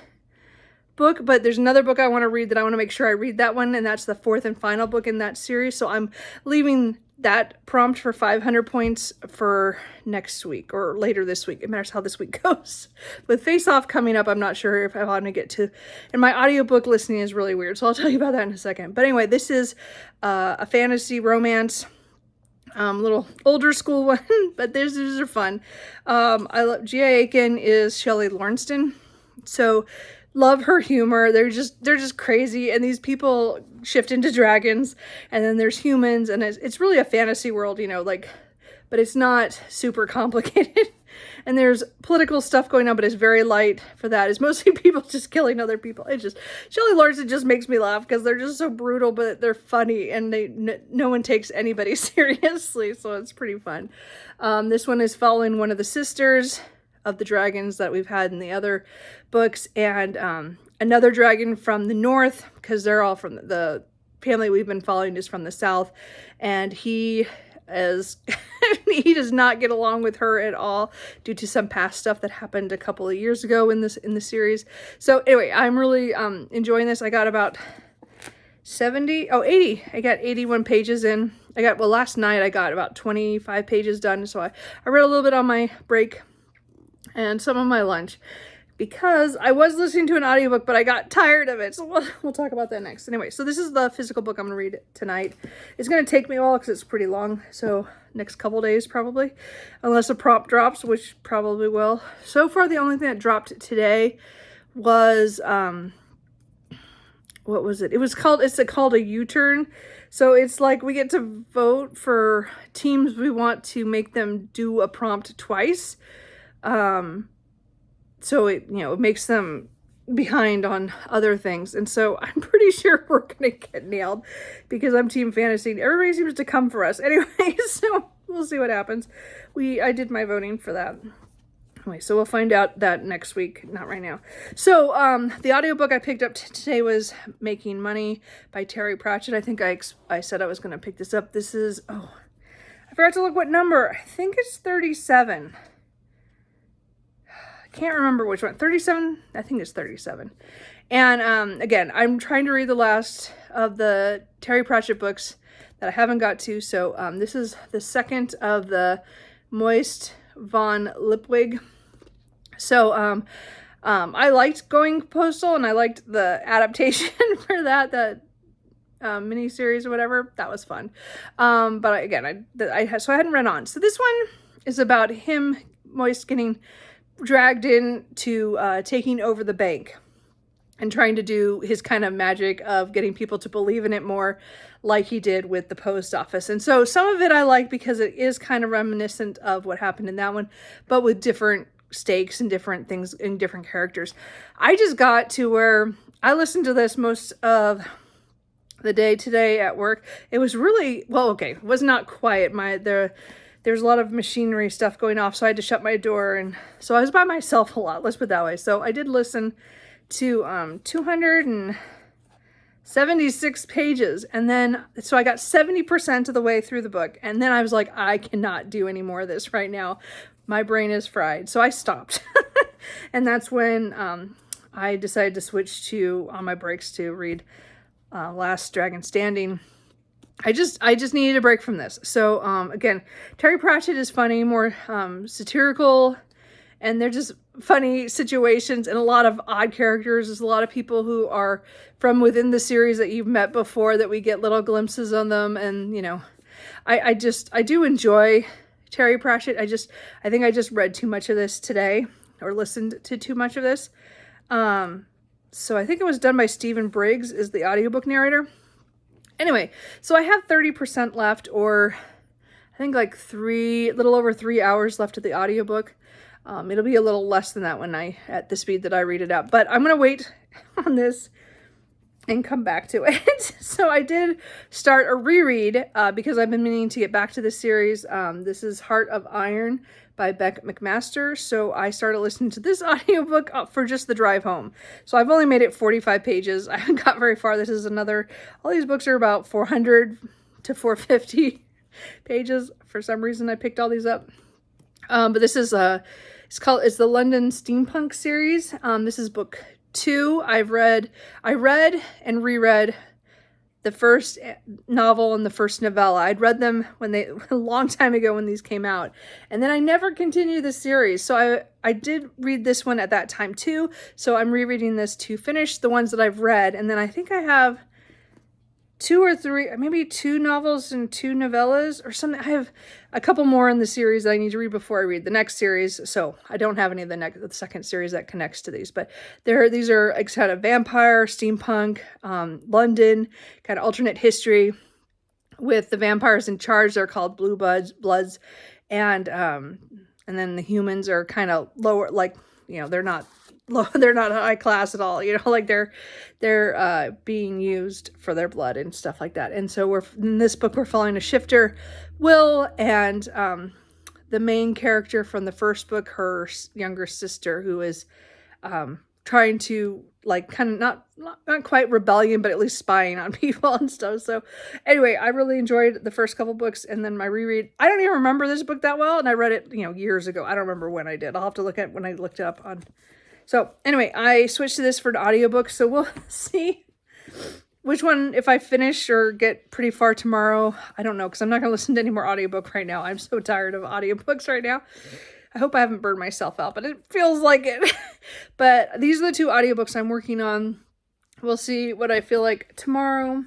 S1: book, but there's another book I want to read that I want to make sure I read that one, and that's the 4th and final book in that series. So I'm leaving that prompt for 500 points for next week or later this week. It matters how this week goes. With Face Off coming up, I'm not sure if I want to get to, and my audiobook listening is really weird, so I'll tell you about that in a second. But anyway, this is a fantasy romance, little older school one, but these are fun. I love G.A. Aiken is Shelley Lawrenston, so love her humor. They're just crazy, and these people shift into dragons, and then there's humans, and it's really a fantasy world, but it's not super complicated. And there's political stuff going on, but it's very light for that. It's mostly people just killing other people. Shelley Lawrenston just makes me laugh because they're just so brutal, but they're funny, and no one takes anybody seriously, so it's pretty fun. This one is following one of the sisters of the dragons that we've had in the other books, and another dragon from the north, because they're all from the family we've been following is from the south, and he does not get along with her at all due to some past stuff that happened a couple of years ago in the series. So anyway, I'm really enjoying this. I got about 80. I got 81 pages in. Last night I got about 25 pages done, so I read a little bit on my break and some on my lunch, because I was listening to an audiobook, but I got tired of it. So we'll talk about that next. Anyway, so this is the physical book I'm going to read tonight. It's going to take me a while because it's pretty long. So next couple days probably, unless a prompt drops, which probably will. So far, the only thing that dropped today was, what was it? It's called a U-turn. So it's like we get to vote for teams we want to make them do a prompt twice. So it makes them behind on other things. And so I'm pretty sure we're going to get nailed because I'm Team Fantasy. Everybody seems to come for us. Anyway, so we'll see what happens. I did my voting for that. Anyway, so we'll find out that next week, not right now. So the audiobook I picked up today was Making Money by Terry Pratchett. I think I said I was going to pick this up. This is, I forgot to look what number. I think it's 37. Can't remember which one. 37? I think it's 37. And again, I'm trying to read the last of the Terry Pratchett books that I haven't got to. So this is the second of the Moist von Lipwig. So I liked Going Postal, and I liked the adaptation for that miniseries or whatever. That was fun. But again, I hadn't read on. So this one is about him, Moist, getting dragged into taking over the bank and trying to do his kind of magic of getting people to believe in it more, like he did with the post office. And so some of it I like because it is kind of reminiscent of what happened in that one, but with different stakes and different things and different characters. I just got to where I listened to this most of the day today at work. It was really, well, okay, it was not quiet. There's a lot of machinery stuff going off, so I had to shut my door, and so I was by myself a lot, let's put it that way. So I did listen to 276 pages, and then so I got 70% of the way through the book, and then I was like, I cannot do any more of this right now. My brain is fried. So I stopped. And that's when I decided to switch to, on my breaks, to read Last Dragon Standing. I just needed a break from this. So again, Terry Pratchett is funny, more satirical, and they're just funny situations and a lot of odd characters. There's a lot of people who are from within the series that you've met before that we get little glimpses on them. And, you know, I do enjoy Terry Pratchett. I think I just read too much of this today, or listened to too much of this. So I think it was done by Stephen Briggs, is the audiobook narrator. Anyway, so I have 30% left, or I think like little over 3 hours left of the audiobook. It'll be a little less than that at the speed that I read it out, but I'm going to wait on this and come back to it. So I did start a reread, because I've been meaning to get back to this series. This is Heart of Iron by Beck McMaster. So I started listening to this audiobook for just the drive home. So I've only made it 45 pages. I haven't got very far. This is all these books are about 400 to 450 pages. For some reason, I picked all these up. But this is, it's the London Steampunk series. This is book 2. I read and reread the first novel and the first novella. I'd read them a long time ago when these came out. And then I never continued the series. So I did read this one at that time too. So I'm rereading this to finish the ones that I've read. And then I think I have 2 or 3, maybe 2 novels and 2 novellas or something. I have a couple more in the series that I need to read before I read the next series. So I don't have any of the second series that connects to these, but these are kind of vampire, steampunk, London, kind of alternate history with the vampires in charge. They're called Blue Bloods, and then the humans are kind of lower, like, you know, they're not high class at all, you know, like they're being used for their blood and stuff like that. And so in this book, we're following a shifter, Will, and the main character from the first book, her younger sister, who is trying to, like, kind of not quite rebellion, but at least spying on people and stuff. So anyway, I really enjoyed the first couple books, and then my reread. I don't even remember this book that well, and I read it, you know, years ago. I don't remember when I did. I'll have to look at when I looked it up on. So anyway, I switched to this for an audiobook, so we'll see which one, if I finish or get pretty far tomorrow. I don't know, because I'm not going to listen to any more audiobook right now. I'm so tired of audiobooks right now. I hope I haven't burned myself out, but it feels like it. But these are the 2 audiobooks I'm working on. We'll see what I feel like tomorrow.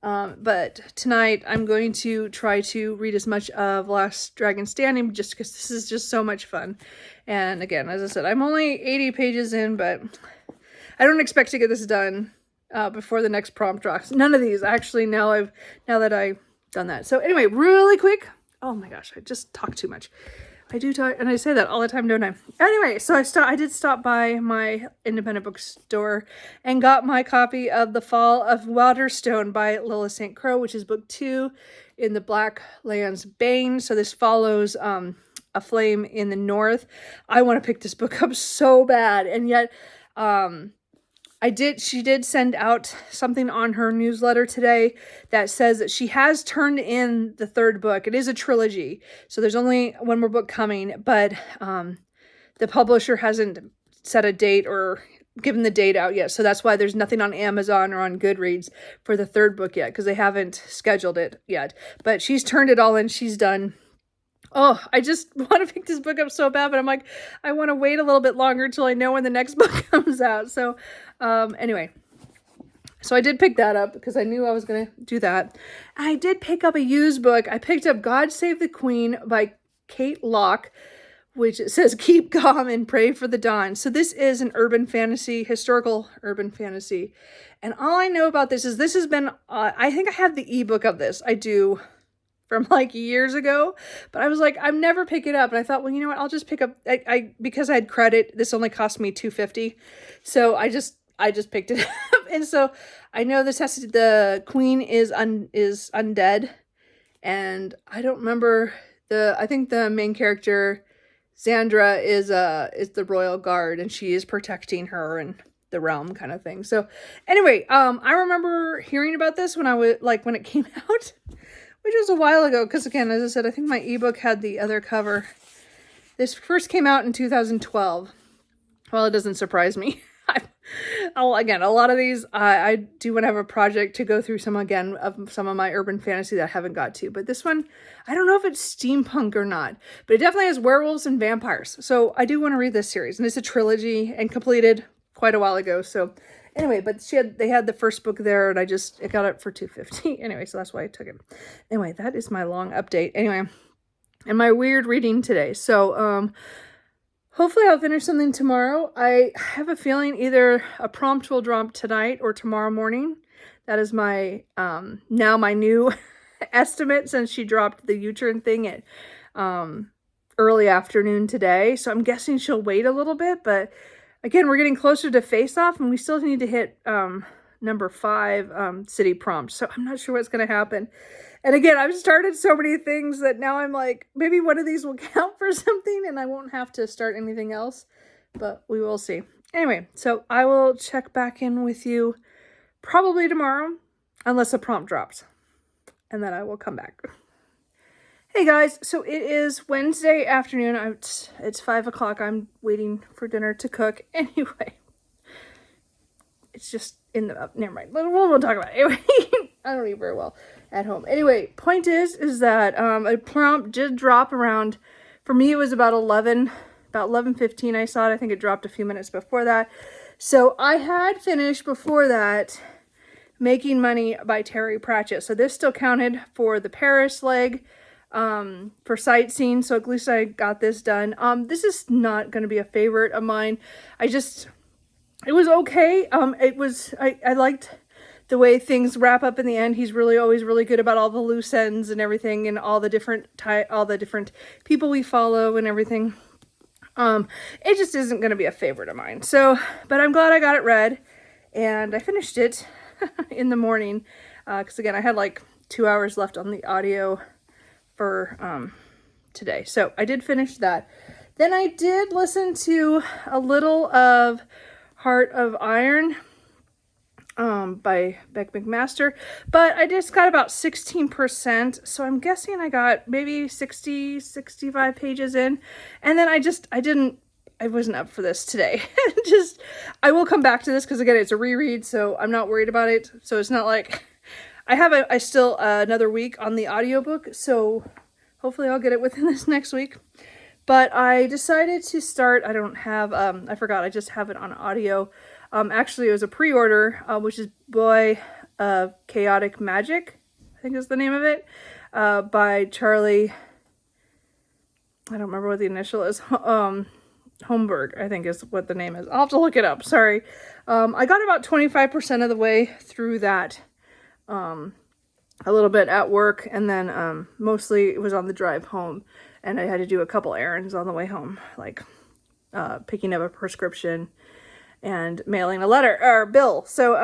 S1: But tonight I'm going to try to read as much of Last Dragon Standing, just because this is just so much fun. And again, as I said, I'm only 80 pages in, but I don't expect to get this done before the next prompt drops. None of these, actually, now that I've done that. So anyway, really quick. Oh my gosh, I just talk too much. I do talk, and I say that all the time, don't I? Anyway, so I did stop by my independent bookstore and got my copy of The Fall of Waterstone by Lila St. Croix, which is book 2 in the Blacklands Bane. So this follows a flame in the north. I want to pick this book up so bad, and yet she did send out something on her newsletter today that says that she has turned in the 3rd book. It is a trilogy, so there's only one more book coming, but the publisher hasn't set a date or given the date out yet. So that's why there's nothing on Amazon or on Goodreads for the 3rd book yet, because they haven't scheduled it yet. But she's turned it all in. She's done. Oh, I just want to pick this book up so bad, but I'm like, I want to wait a little bit longer until I know when the next book comes out. So anyway, so I did pick that up because I knew I was going to do that. I did pick up a used book. I picked up God Save the Queen by Kate Locke, which it says, keep calm and pray for the dawn. So this is an urban fantasy, historical urban fantasy. And all I know about this is this has been, I think I have the ebook of this. I do, from like years ago, but I was like, I'm never pick it up. And I thought, well, you know what? I'll just pick up, because I had credit. This only cost me $2.50. So I just picked it up. And so I know this has to, the queen is undead. And I don't remember I think the main character, Xandra, is the royal guard, and she is protecting her and the realm kind of thing. So anyway, I remember hearing about this when when it came out, which was a while ago. Because again, as I said, I think my ebook had the other cover. This first came out in 2012. Well, it doesn't surprise me. Again, a lot of these, I do want to have a project to go through some of my urban fantasy that I haven't got to. But this one, I don't know if it's steampunk or not, but it definitely has werewolves and vampires. So I do want to read this series, and it's a trilogy and completed quite a while ago. So anyway, but they had the first book there, and I got it for $2.50. Anyway, so that's why I took it. Anyway, that is my long update. Anyway, and my weird reading today. So, hopefully I'll finish something tomorrow. I have a feeling either a prompt will drop tonight or tomorrow morning. That is my, now my new estimate, since she dropped the U-turn thing at early afternoon today. So I'm guessing she'll wait a little bit. But again, we're getting closer to Face Off, and we still need to hit number 5 city prompt. So I'm not sure what's going to happen. And again, I've started so many things that now I'm like, maybe one of these will count for something and I won't have to start anything else, but we will see. Anyway, so I will check back in with you probably tomorrow, unless a prompt drops, and then I will come back. Hey guys, so it is Wednesday afternoon. It's 5 o'clock. I'm waiting for dinner to cook. Anyway, it's just never mind. We'll talk about it. Anyway, I don't eat very well at home. Anyway, point is that a prompt did drop around, for me it was about 11:15 I saw it. I think it dropped a few minutes before that. So I had finished before that Making Money by Terry Pratchett. So this still counted for the Paris leg, for sightseeing. So at least I got this done. This is not going to be a favorite of mine. It was okay. I liked the way things wrap up in the end. He's always really good about all the loose ends and everything, and all the different people we follow and everything. It just isn't going to be a favorite of mine. So, but I'm glad I got it read, and I finished it in the morning. Because again, I had like 2 hours left on the audio for today. So I did finish that. Then I did listen to a little of Heart of Iron by Beck McMaster, but I just got about 16%, so I'm guessing I got maybe 65 pages in, and then I wasn't up for this today. I will come back to this, because again, it's a reread, so I'm not worried about it. So it's not like I still another week on the audiobook, so hopefully I'll get it within this next week. But I decided to start, I forgot, I just have it on audio. Actually, it was a pre-order, which is Boy of Chaotic Magic, I think is the name of it, by Charlie, I don't remember what the initial is, Holmberg, I think is what the name is. I'll have to look it up, sorry. I got about 25% of the way through that, a little bit at work, and then mostly it was on the drive home. And I had to do a couple errands on the way home, like picking up a prescription and mailing a letter or bill. So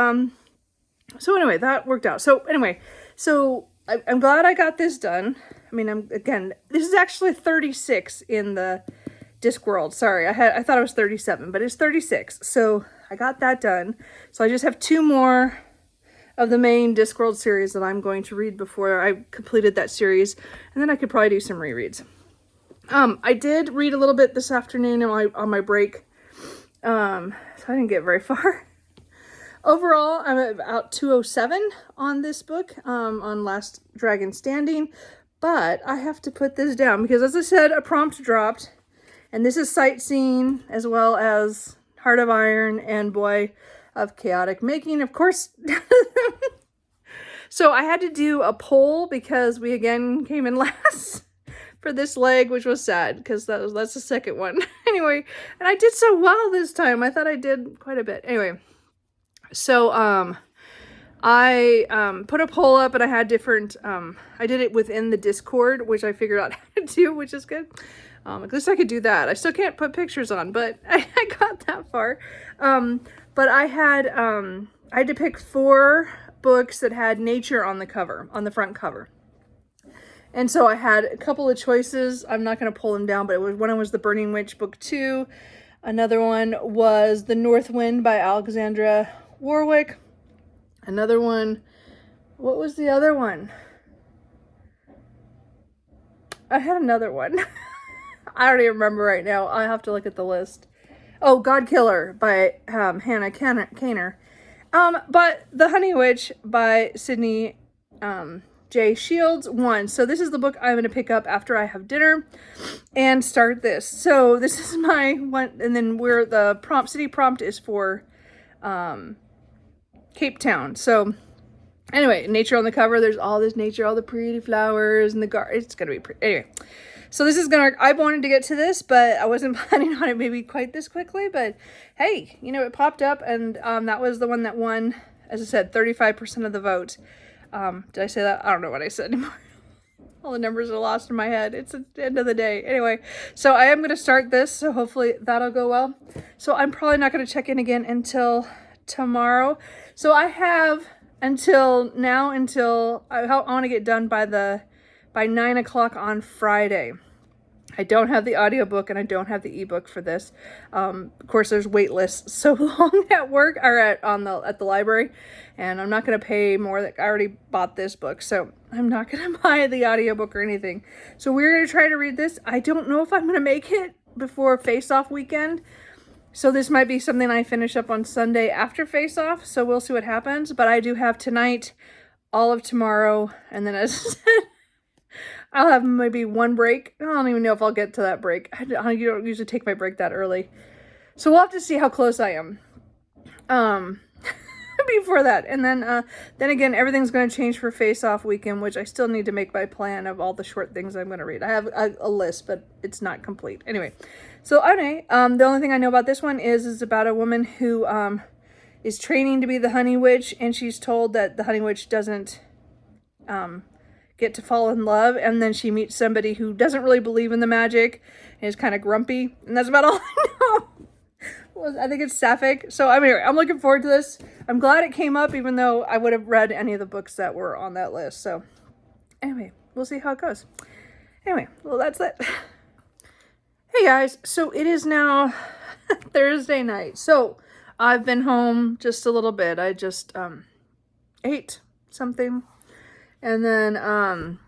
S1: anyway, that worked out. So anyway, I'm glad I got this done. I mean, this is actually 36 in the Discworld. Sorry, I thought it was 37, but it's 36. So I got that done. So I just have 2 more of the main Discworld series that I'm going to read before I completed that series, and then I could probably do some rereads. I did read a little bit this afternoon on my break, so I didn't get very far. Overall, I'm at about 207 on this book, on Last Dragon Standing, but I have to put this down because, as I said, a prompt dropped, and this is Sightseeing, as well as Heart of Iron and Boy of Chaotic Making, of course. So I had to do a poll because we again came in last for this leg, which was sad because that's the second one. Anyway, and I did so well this time. I thought I did quite a bit. Anyway, so I put a poll up, and I had different I did it within the Discord, which I figured out how to do, which is good. At least I could do that. I still can't put pictures on, but I got that far. But I had to pick 4 books that had nature on the cover, on the front cover. And so I had a couple of choices. I'm not going to pull them down, but one was The Burning Witch, book 2. Another one was The North Wind by Alexandra Warwick. Another one, what was the other one? I had another one. I don't even remember right now. I have to look at the list. Oh, God Killer by Hannah Kaner. But The Honey Witch by Sydney J. Shields won. So this is the book I'm going to pick up after I have dinner and start this. So this is my one, and then where the city prompt is for Cape Town. So anyway, nature on the cover. There's all this nature, all the pretty flowers and the garden. It's going to be pretty. Anyway, so this is I wanted to get to this, but I wasn't planning on it maybe quite this quickly. But hey, it popped up, and that was the one that won, as I said, 35% of the vote. Did I say that? I don't know what I said anymore. All the numbers are lost in my head. It's the end of the day. Anyway, so I am going to start this, so hopefully that'll go well. So I'm probably not going to check in again until tomorrow. So I have until I want to get done by 9 o'clock on Friday. I don't have the audiobook and I don't have the ebook for this. Of course, there's wait lists so long at work or at the library, and I'm not going to pay more. I already bought this book, so I'm not going to buy the audiobook or anything. So we're going to try to read this. I don't know if I'm going to make it before Face Off weekend. So this might be something I finish up on Sunday after Face Off. So we'll see what happens. But I do have tonight, all of tomorrow, and then as I said, I'll have maybe one break. I don't even know if I'll get to that break. I don't usually take my break that early. So we'll have to see how close I am before that. And then again, everything's going to change for Face Off weekend, which I still need to make my plan of all the short things I'm going to read. I have a list, but it's not complete. Anyway, so the only thing I know about this one is about a woman who is training to be the Honey Witch, and she's told that the Honey Witch doesn't get to fall in love, and then she meets somebody who doesn't really believe in the magic and is kind of grumpy, and that's about all I know. Well, I think it's sapphic. So anyway, I'm looking forward to this. I'm glad it came up, even though I would have read any of the books that were on that list. So anyway, we'll see how it goes. Anyway, well, that's it. Hey guys, so it is now Thursday night. So I've been home just a little bit. I just ate something. And then I'm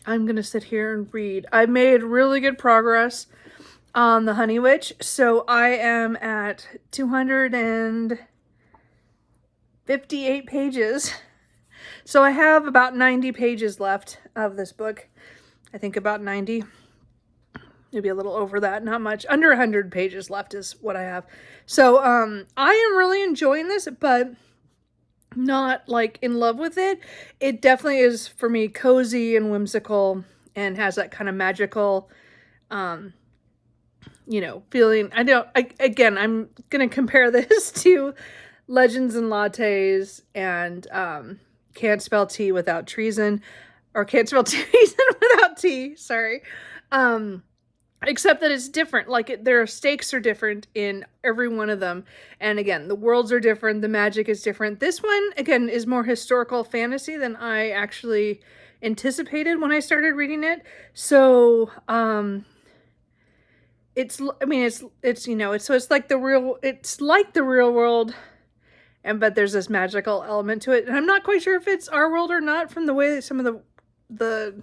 S1: going to sit here and read. I made really good progress on The Honey Witch. So I am at 258 pages. So I have about 90 pages left of this book. I think about 90. Maybe a little over that, not much. Under 100 pages left is what I have. So I am really enjoying this, but not like in love with it. It definitely is for me cozy and whimsical and has that kind of magical feeling. I'm gonna compare this to Legends and Lattes and Can't Spell Tea Without Treason, or Can't Spell Treason Without Tea, sorry. Except that it's different. Like their stakes are different in every one of them. And again, the worlds are different. The magic is different. This one, again, is more historical fantasy than I actually anticipated when I started reading it. So, it's like the real world. But there's this magical element to it. And I'm not quite sure if it's our world or not from the way that some of the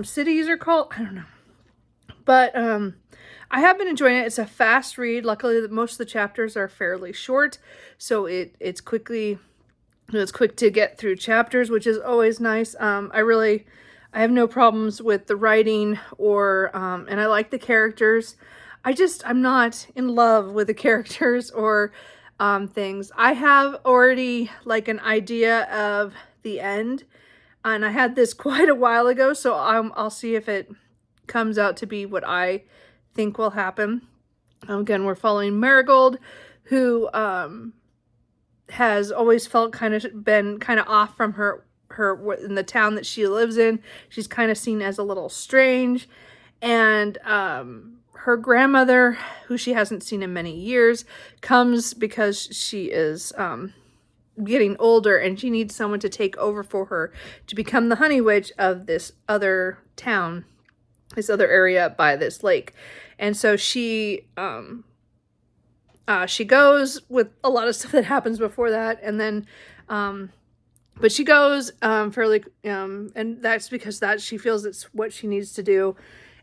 S1: cities are called. I don't know. But I have been enjoying it. It's a fast read. Luckily, most of the chapters are fairly short, so it's quick to get through chapters, which is always nice. I have no problems with the writing and I like the characters. I'm not in love with the characters or things. I have already like an idea of the end, and I had this quite a while ago, so I'll see if it comes out to be what I think will happen. Again, we're following Marigold, who has always felt been off from her in the town that she lives in. She's kind of seen as a little strange, And her grandmother, who she hasn't seen in many years, comes because she is getting older and she needs someone to take over for her to become the honey witch of this other town, this other area by this lake. And so she goes with a lot of stuff that happens before that, and then but she goes fairly and that's because that she feels it's what she needs to do,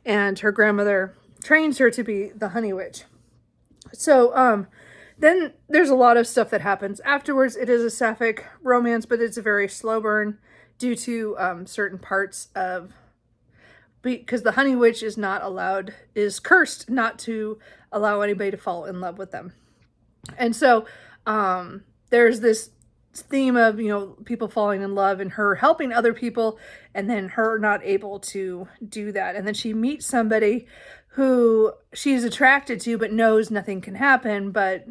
S1: and her grandmother trains her to be the honey witch. So then there's a lot of stuff that happens afterwards. It is a sapphic romance, but it's a very slow burn due to certain parts of, because the honey witch is cursed not to allow anybody to fall in love with them. And so there's this theme of, people falling in love and her helping other people, and then her not able to do that. And then she meets somebody who she's attracted to but knows nothing can happen, but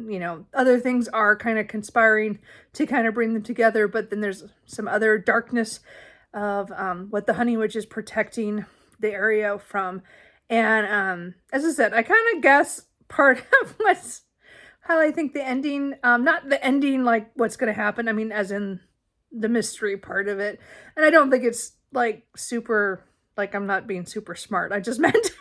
S1: other things are kind of conspiring to kind of bring them together. But then there's some other darkness of what the honey witch is protecting the area from. And as I said, I kind of guess part of how I think the ending, not the ending like what's going to happen, I mean as in the mystery part of it. And I don't think it's like super, like I'm not being super smart. I just meant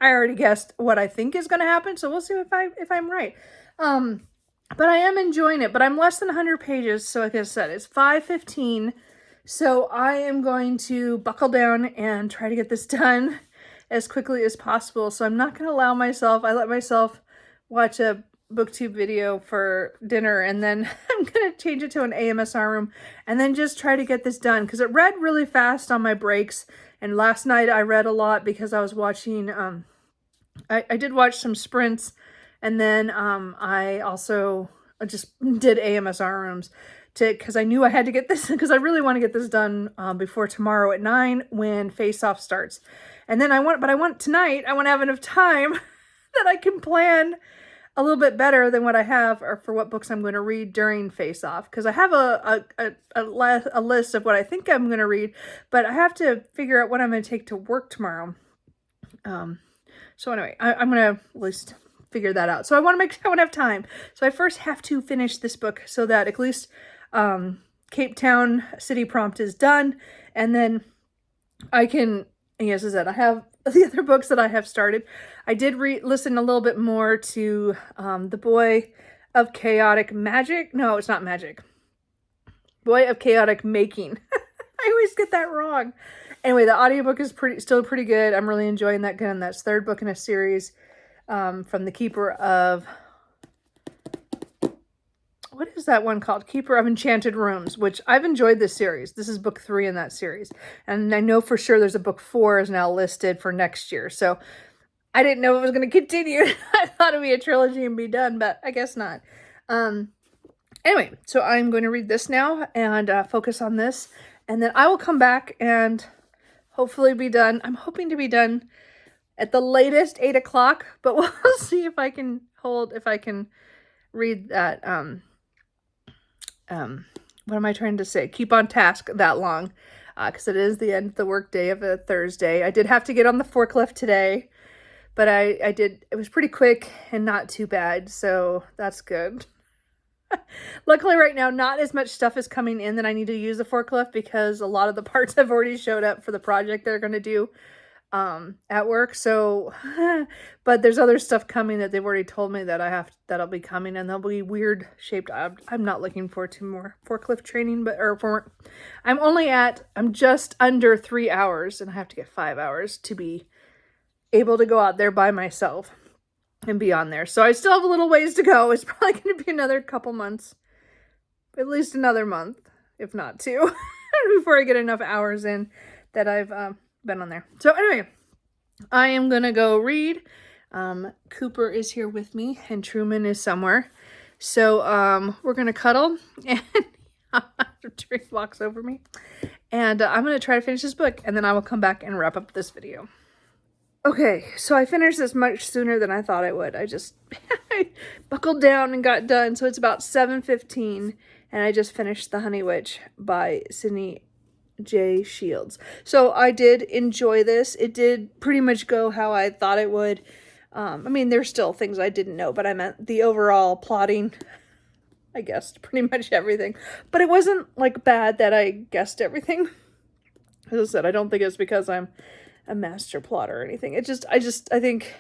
S1: I already guessed what I think is going to happen, so we'll see if I'm right. But I am enjoying it, but I'm less than 100 pages, so like I said, it's 5:15, so I am going to buckle down and try to get this done as quickly as possible. So I'm not going to allow myself, I let myself watch a booktube video for dinner, and then I'm going to change it to an AMSR room and then just try to get this done, because it read really fast on my breaks. And last night I read a lot because I was watching, I did watch some sprints, and then I also just did AMSR rooms because I knew I had to get this, because I really want to get this done before tomorrow at 9 when Face Off starts. And then I want tonight, I want to have enough time that I can plan a little bit better than what I have, or for what books I'm going to read during Face Off, because I have a list of what I think I'm going to read, but I have to figure out what I'm going to take to work tomorrow. So anyway, I'm going to at least figure that out. So I want to make sure I want to have time. So I first have to finish this book so that at least Cape Town City Prompt is done, and then I can, yes, as I said, I have the other books that I have started. I did listen a little bit more to The Boy of Chaotic Magic. No, it's not magic. Boy of Chaotic Making. I always get that wrong. Anyway, the audiobook is still pretty good. I'm really enjoying that. Again, that's third book in a series from the Keeper of, what is that one called? Keeper of Enchanted Rooms, which I've enjoyed this series. This is book 3 in that series. And I know for sure there's a book 4 is now listed for next year. So I didn't know it was going to continue. I thought it'd be a trilogy and be done, but I guess not. Anyway, so I'm going to read this now and focus on this. And then I will come back and hopefully be done. I'm hoping to be done at the latest 8 o'clock, but we'll see if I can read that. What am I trying to say? Keep on task that long, because it is the end of the work day of a Thursday. I did have to get on the forklift today, but I did. It was pretty quick and not too bad, so that's good. Luckily right now, not as much stuff is coming in that I need to use the forklift, because a lot of the parts have already showed up for the project they're going to do at work. So, but there's other stuff coming that they've already told me that'll be coming, and they'll be weird shaped. I'm not looking forward to more forklift training, I'm just under 3 hours, and I have to get 5 hours to be able to go out there by myself and be on there. So I still have a little ways to go. It's probably going to be another couple months, at least another month, if not 2, before I get enough hours in that I've been on there. So anyway, I am going to go read. Cooper is here with me and Truman is somewhere. So we're going to cuddle, and after Tree walks over me, and I'm going to try to finish this book, and then I will come back and wrap up this video. Okay, so I finished this much sooner than I thought I would. I just I buckled down and got done. So it's about 7:15, and I just finished The Honey Witch by Sydney J. Shields. So I did enjoy this. It did pretty much go how I thought it would. I mean, there's still things I didn't know, but I meant the overall plotting, I guessed pretty much everything. But it wasn't like bad that I guessed everything. As I said, I don't think it's because I'm a master plotter or anything. I think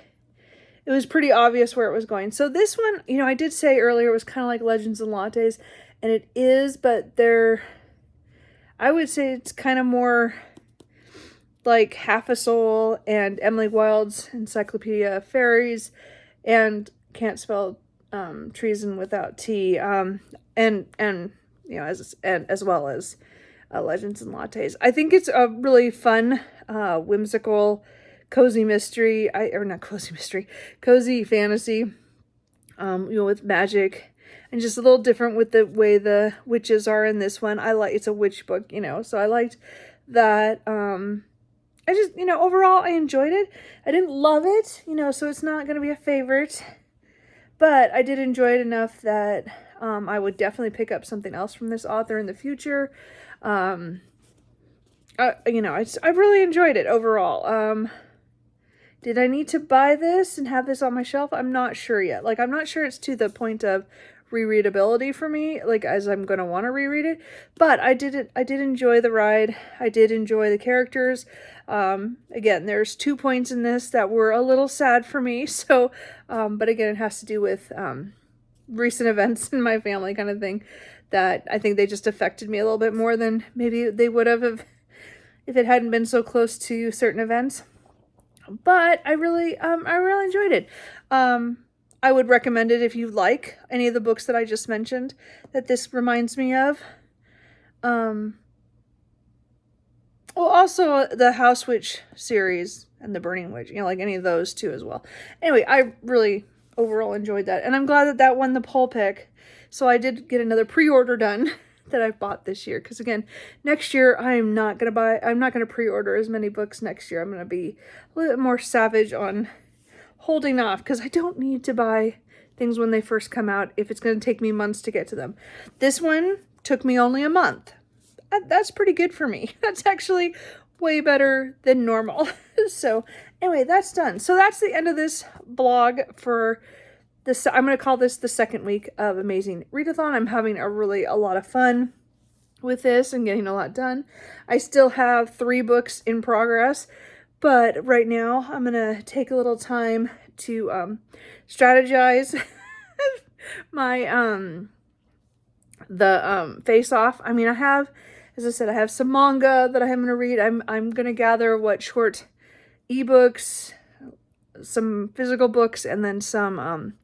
S1: it was pretty obvious where it was going. So this one, you know, I did say earlier it was kind of like Legends and Lattes, and it is, but I would say it's kind of more like Half a Soul and Emily Wilde's Encyclopedia of Fairies and Can't Spell Treason Without T, and you know, as well as Legends and Lattes. I think it's a really fun, whimsical, cozy mystery. Cozy fantasy. You know, with magic, and just a little different with the way the witches are in this one. It's a witch book, you know, so I liked that. I just, you know, overall I enjoyed it. I didn't love it, you know, so it's not going to be a favorite, but I did enjoy it enough that I would definitely pick up something else from this author in the future. You know, I really enjoyed it overall. Did I need to buy this and have this on my shelf? I'm not sure yet. Like, I'm not sure it's to the point of rereadability for me, like, as I'm going to want to reread it. But I did enjoy the ride. I did enjoy the characters. Again, there's 2 points in this that were a little sad for me. So, but again, it has to do with recent events in my family kind of thing that I think they just affected me a little bit more than maybe they would have if it hadn't been so close to certain events. But I really enjoyed it. I would recommend it if you like any of the books that I just mentioned that this reminds me of. Well, also the House Witch series and the Burning Witch, you know, like any of those too as well. Anyway, I really overall enjoyed that, and I'm glad that won the poll pick. So I did get another pre-order done that I've bought this year, because again, next year I'm not going to pre-order as many books next year. I'm going to be a little bit more savage on holding off, because I don't need to buy things when they first come out if it's going to take me months to get to them. This one took me only a month. That's pretty good for me. That's actually way better than normal. So anyway, that's done. So that's the end of this blog for this. I'm going to call this the second week of Amazing Readathon. I'm having a lot of fun with this and getting a lot done. I still have 3 books in progress, but right now I'm going to take a little time to strategize my face off. I mean, as I said, I have some manga that I'm going to read. I'm going to gather what short ebooks, some physical books, and then some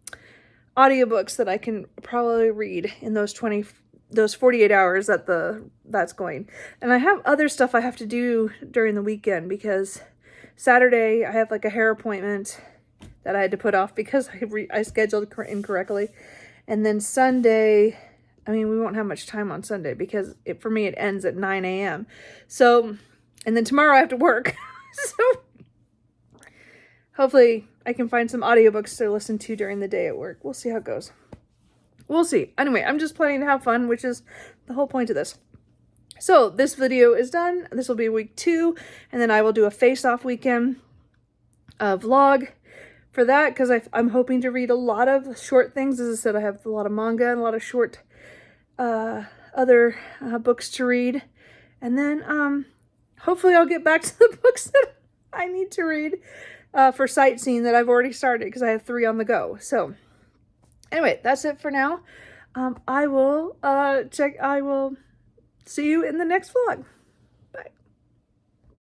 S1: audiobooks that I can probably read in those 48 hours that's going. And I have other stuff I have to do during the weekend, because Saturday I have like a hair appointment that I had to put off because I scheduled incorrectly. And then Sunday, I mean, we won't have much time on Sunday because for me it ends at 9 a.m. So, and then tomorrow I have to work. So hopefully I can find some audiobooks to listen to during the day at work. We'll see how it goes. We'll see. Anyway, I'm just planning to have fun, which is the whole point of this. So this video is done. This will be week 2, and then I will do a face-off weekend vlog for that, because I'm hoping to read a lot of short things. As I said, I have a lot of manga and a lot of short other books to read. And then hopefully I'll get back to the books that I need to read for sightseeing that I've already started, because I have 3 on the go. So anyway, that's it for now. I will see you in the next vlog.